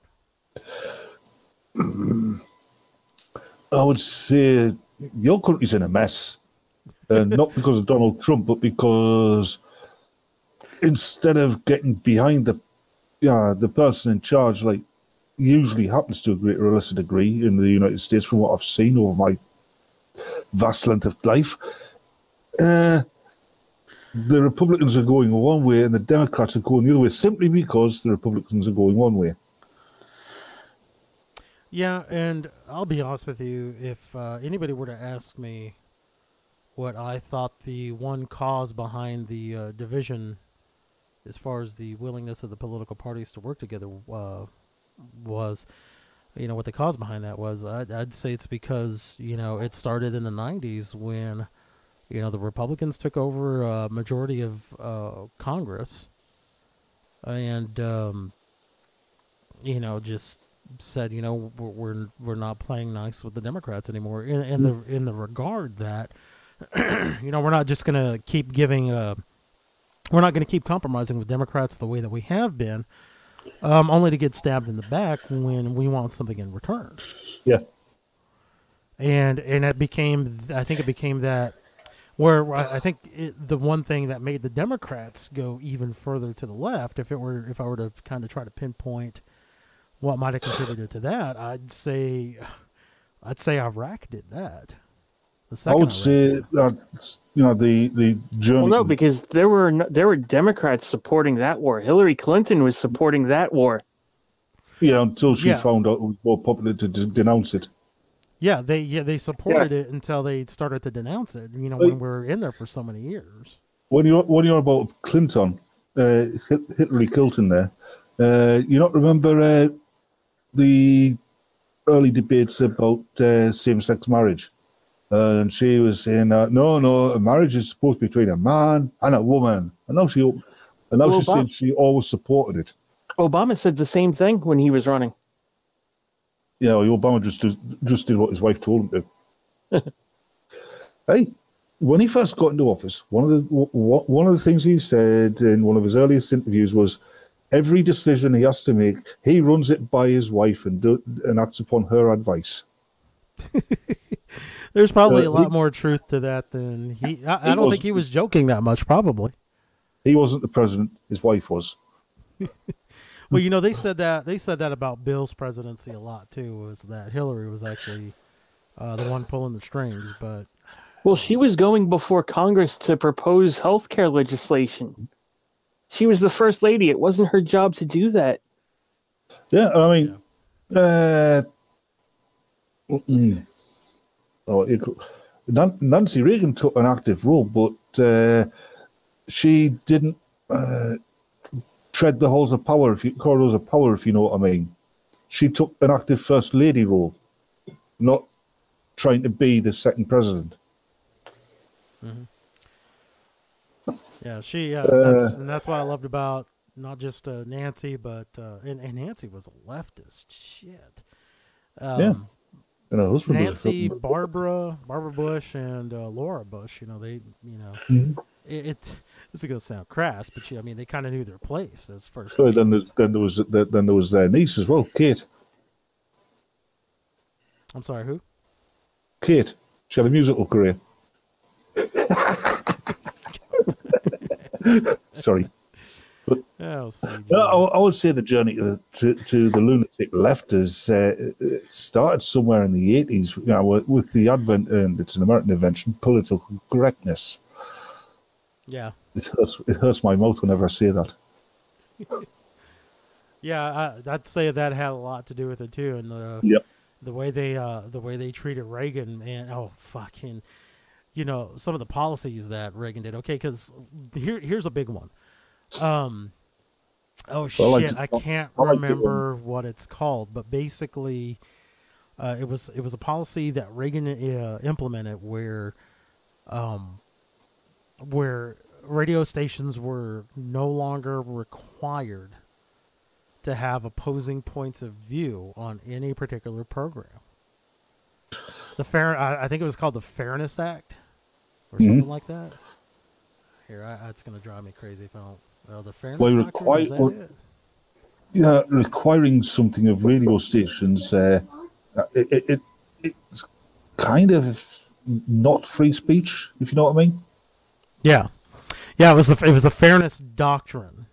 I would say your country's in a mess. Not because of Donald Trump, but because instead of getting behind the person in charge, like usually happens to a greater or lesser degree in the United States from what I've seen over my vast length of life, the Republicans are going one way and the Democrats are going the other way, simply because the Republicans are going one way. Yeah, and I'll be honest with you, if anybody were to ask me what I thought the one cause behind the division as far as the willingness of the political parties to work together was, what the cause behind that was, I'd say it's because, it started in the 90s when, the Republicans took over a majority of Congress and, just said, we're not playing nice with the Democrats anymore in the regard that, we're not just going to keep we're not going to keep compromising with Democrats the way that we have been, only to get stabbed in the back when we want something in return. Yeah. And it became that where I think the one thing that made the Democrats go even further to the left, if I were to kind of try to pinpoint what might have contributed to that, I'd say Iraq did that. I would say that the journey. Well, no, because there were Democrats supporting that war. Hillary Clinton was supporting that war. Yeah, until she found out it was more popular to denounce it. Yeah, they supported it until they started to denounce it. When we were in there for so many years. When you're about Clinton, Hillary Clinton, there, you don't remember the early debates about same-sex marriage. And she was saying, no, a marriage is supposed to be between a man and a woman. And now she's saying she always supported it. Obama said the same thing when he was running. Yeah, well, Obama just did what his wife told him to. Hey, when he first got into office, one of the things he said in one of his earliest interviews was, every decision he has to make, he runs it by his wife and acts upon her advice. There's probably a lot more truth to that than I don't think he was joking that much, probably. He wasn't the president, his wife was. Well, they said that about Bill's presidency a lot too, was that Hillary was actually the one pulling the strings, but well, she was going before Congress to propose health care legislation. She was the first lady. It wasn't her job to do that. Yeah, I mean, Nancy Reagan took an active role, but she didn't tread the halls of power, corridors of power, if you know what I mean. She took an active first lady role, not trying to be the second president. Mm-hmm. Yeah, that's what I loved about not just Nancy, but and Nancy was a leftist. Shit. Yeah. And her husband Nancy, was Barbara Bush, and Laura Bush. Mm-hmm. This is gonna sound crass, but they kind of knew their place as first. So then there was their niece as well, Kate. I'm sorry, who? Kate. She had a musical career. Sorry. But, I would say the journey to the lunatic left has started somewhere in the 80s, with the advent, and it's an American invention, political correctness. Yeah. It hurts my mouth whenever I say that. Yeah, I'd say that had a lot to do with it too, and the way they treated Reagan, and fucking, some of the policies that Reagan did. Okay, because here's a big one. Shit, I can't remember what it's called, but basically, it was a policy that Reagan implemented where radio stations were no longer required to have opposing points of view on any particular program. I think it was called the Fairness Act or something like that. Here, it's going to drive me crazy if I don't. The Fairness Act, is that it? Yeah, requiring something of radio stations, it's kind of not free speech, if you know what I mean. Yeah, it was the Fairness Doctrine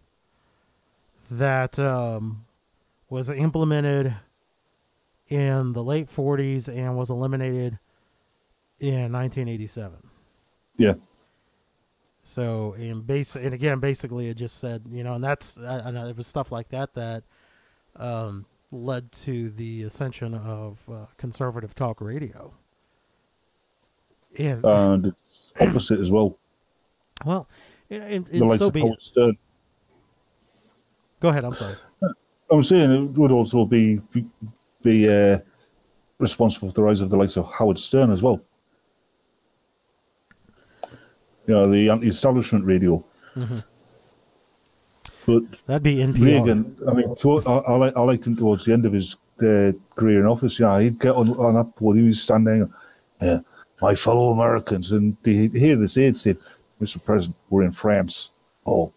that was implemented in the late 40s and was eliminated in 1987. Yeah. So, basically, it just said, and that's, it was stuff like that led to the ascension of conservative talk radio. And it's opposite as well. Well, the likes of Howard Stern. Go ahead. I'm sorry. I'm saying it would also be responsible for the rise of the likes of Howard Stern as well. The anti-establishment radio. Mm-hmm. But that'd be NPR. Reagan, I mean, I liked him towards the end of his career in office. He'd get on that board, he was standing, my fellow Americans, and he'd hear this aide say, Mr. President, we're in France. Oh.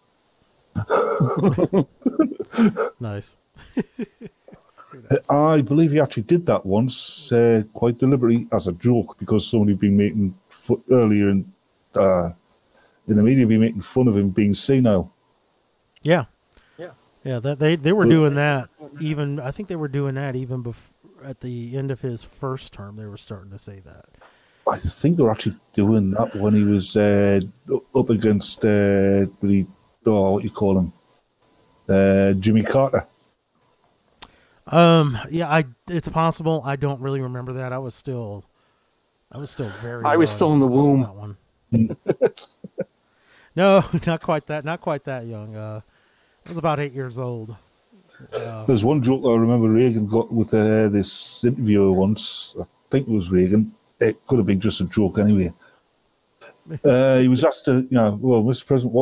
Nice. I believe he actually did that once, quite deliberately, as a joke, because somebody had been making earlier in the media been making fun of him being senile. Yeah. They were doing that even. I think they were doing that even at the end of his first term. They were starting to say that. I think they were actually doing that when he was up against what you call him, Jimmy Carter. It's possible. I don't really remember that. I was still very. I was still in the womb. That one. No, not quite that young. I was about 8 years old. There's one joke I remember Reagan got with this interviewer once. I think it was Reagan. It could have been just a joke anyway. He was asked to, well, Mr. President,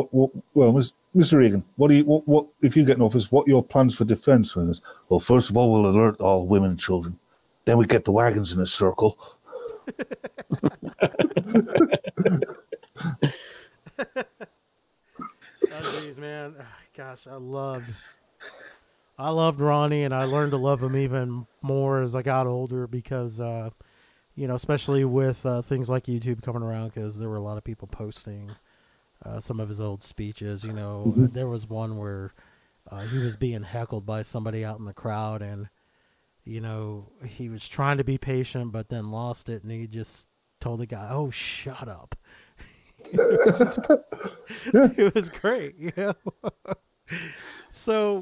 Mr. Reagan, what if you get in office, what are your plans for defense? And he goes, well, first of all, we'll alert all women and children. Then we get the wagons in a circle. Geez, man. Gosh, I loved Ronnie, and I learned to love him even more as I got older because, especially with things like YouTube coming around, because there were a lot of people posting some of his old speeches. There was one where he was being heckled by somebody out in the crowd, and he was trying to be patient, but then lost it, and he just told the guy, "Oh, shut up." It was great, So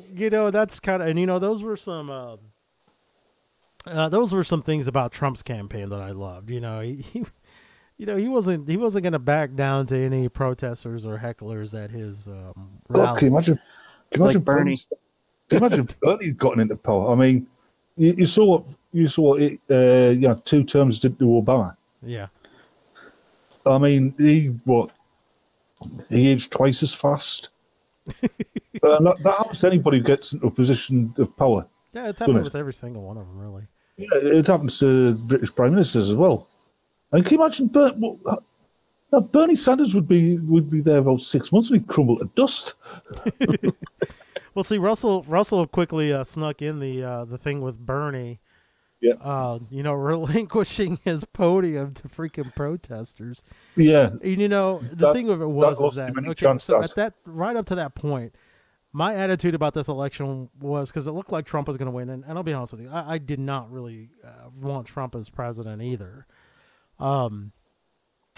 that's kind of, and those were some things about Trump's campaign that I loved. He wasn't going to back down to any protesters or hecklers at his rally. Can you imagine like Bernie? Can you imagine Bernie gotten into power? I mean, you saw it. 2 terms did to Obama. Yeah. I mean, he aged twice as fast. That happens to anybody who gets into a position of power. Yeah, it's happened with every single one of them, really. Yeah, it happens to British prime ministers as well. And can you imagine Bernie Sanders would be there about 6 months and he'd crumble to dust. Well, see, Russell quickly snuck in the thing with Bernie. Yeah. Relinquishing his podium to freaking protesters. Yeah. And, the thing of it was right up to that point, my attitude about this election was, because it looked like Trump was going to win, and I'll be honest with you, I did not really want Trump as president either,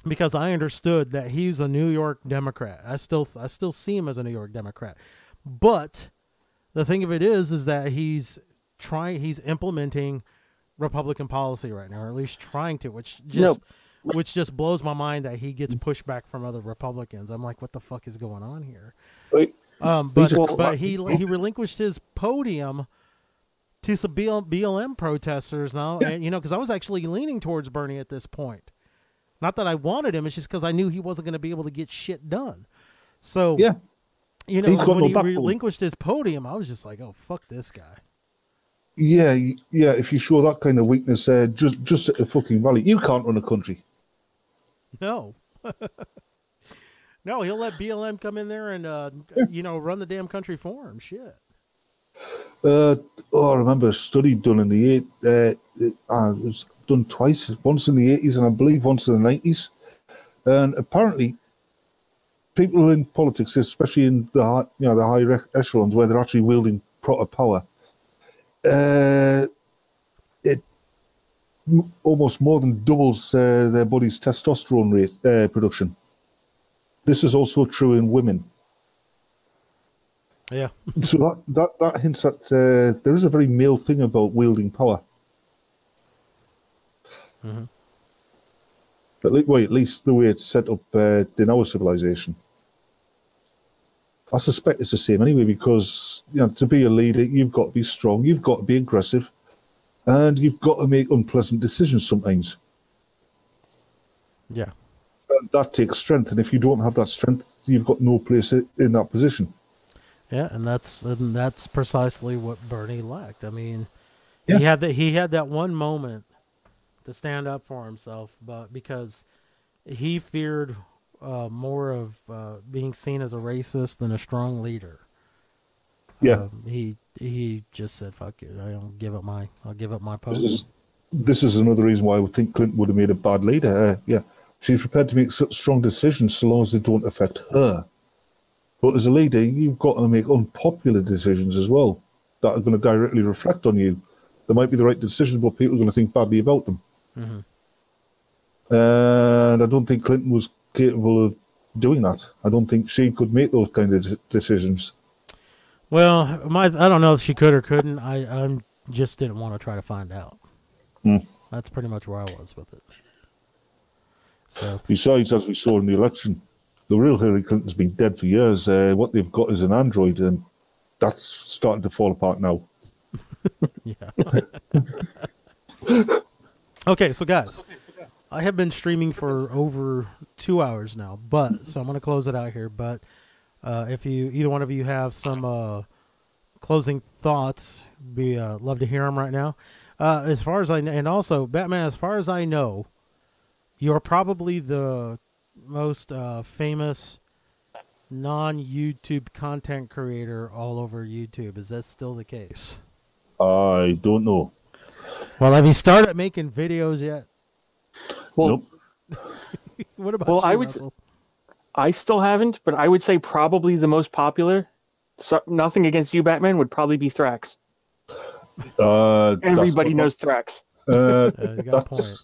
because I understood that he's a New York Democrat. I still see him as a New York Democrat, but the thing of it is that he's implementing Republican policy right now, or at least trying to, which just blows my mind that he gets pushback from other Republicans. I'm like, what the fuck is going on here? But he relinquished his podium to some BLM protesters now, and because I was actually leaning towards Bernie at this point. Not that I wanted him; it's just because I knew he wasn't going to be able to get shit done. So when he relinquished his podium, I was just like, oh, fuck this guy. Yeah. If you show that kind of weakness, just at a fucking rally, you can't run a country. No. No, he'll let BLM come in there and run the damn country for him. Shit. I remember a study done in the it was done twice, once in the 80s and I believe once in the 90s. And apparently, people in politics, especially in the high echelons where they're actually wielding proper power, it almost more than doubles their body's testosterone rate production. This is also true in women. Yeah. So that hints at there is a very male thing about wielding power. Mm-hmm. At least the way it's set up in our civilization. I suspect it's the same anyway, because to be a leader, you've got to be strong, you've got to be aggressive, and you've got to make unpleasant decisions sometimes. Yeah. And that takes strength, and if you don't have that strength, you've got no place in that position. Yeah, and that's precisely what Bernie lacked. I mean, he had that one moment to stand up for himself, but because he feared more of being seen as a racist than a strong leader. Yeah, he just said, "Fuck it, I'll give up my post." This is another reason why I would think Clinton would have made a bad leader. She's prepared to make such strong decisions so long as they don't affect her. But as a leader, you've got to make unpopular decisions as well that are going to directly reflect on you. They might be the right decisions, but people are going to think badly about them. Mm-hmm. And I don't think Clinton was capable of doing that. I don't think she could make those kind of decisions. Well, I don't know if she could or couldn't. I just didn't want to try to find out. That's pretty much where I was with it. So, besides, as we saw in the election, the real Hillary Clinton's been dead for years. What they've got is an android, and that's starting to fall apart now. Yeah. Okay, so guys, I have been streaming for over 2 hours now, so I'm going to close it out here. But if either one of you have some closing thoughts, love to hear them right now. As far as and also Batman, as far as I know, you're probably the most famous non-YouTube content creator all over YouTube. Is that still the case? I don't know. Well, have you started making videos yet? Well, nope. What about you, Russell? I still haven't, but I would say probably the most popular, nothing against you, Batman, would probably be Thrax. Everybody knows Thrax. You got a point.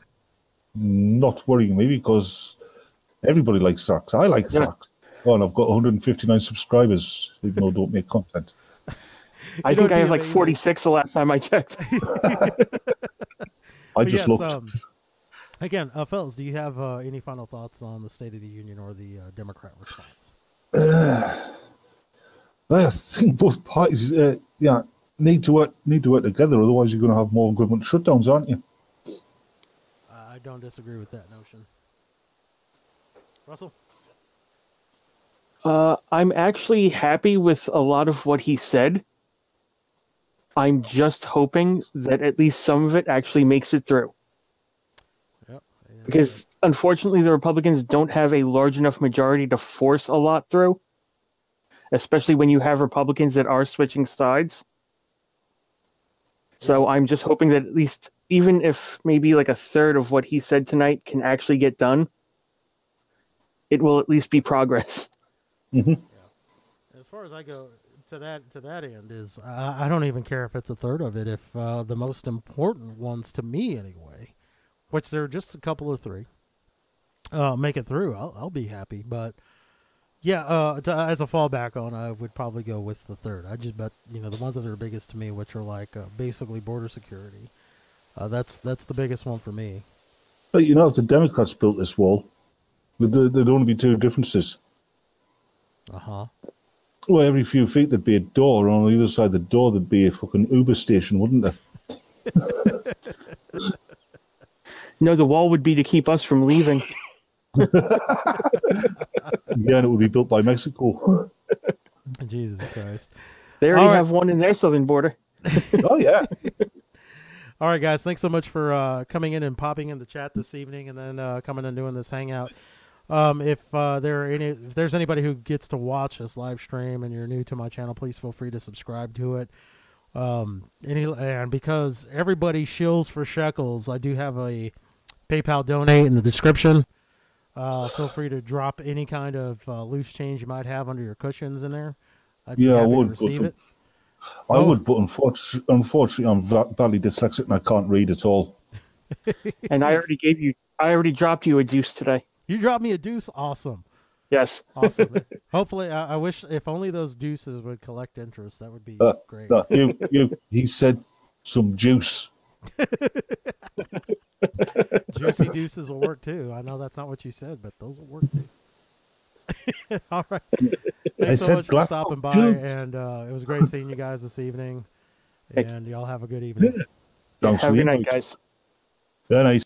Not worrying me because everybody likes Thrax. I like Thrax. Oh, and I've got 159 subscribers, even though I don't make content. I think I have like 46 the last time I checked. I just looked. Again, fellas, do you have any final thoughts on the State of the Union or the Democrat response? I think both parties, need to work together. Otherwise, you're going to have more government shutdowns, aren't you? I don't disagree with that notion. Russell? I'm actually happy with a lot of what he said. I'm just hoping that at least some of it actually makes it through. Yep. Because unfortunately, the Republicans don't have a large enough majority to force a lot through, especially when you have Republicans that are switching sides. So I'm just hoping that at least, even if maybe like a third of what he said tonight can actually get done, it will at least be progress. Mm-hmm. Yeah. As far as I go to that end is, I don't even care if it's a third of it. If the most important ones to me anyway, which there are just a couple or three, make it through, I'll be happy. But Yeah, as a fallback on, I would probably go with the third. I just bet, the ones that are biggest to me, which are like basically border security. That's the biggest one for me. But if the Democrats built this wall, there'd only be two differences. Uh-huh. Well, every few feet there'd be a door, and on the other side of the door there'd be a fucking Uber station, wouldn't there? No, the wall would be to keep us from leaving. Yeah, and it would be built by Mexico. Jesus Christ. They already have one in their southern border. Oh, yeah. All right, guys. Thanks so much for coming in and popping in the chat this evening and then coming and doing this hangout. If there's anybody who gets to watch this live stream and you're new to my channel, please feel free to subscribe to it. And because everybody shills for shekels, I do have a PayPal donate in the description. Feel free to drop any kind of loose change you might have under your cushions in there. I'd be happy to receive it. I would, but unfortunately, I'm badly dyslexic and I can't read at all. And I already dropped you a deuce today. You dropped me a deuce? Awesome. Yes. Awesome. Hopefully, I wish if only those deuces would collect interest. That would be great. He said some juice. Juicy deuces will work too. I know that's not what you said, but those will work too. All right. Thanks so much for stopping by, and it was great seeing you guys this evening. And y'all have a good evening. Thanks have a good night, guys. Very nice.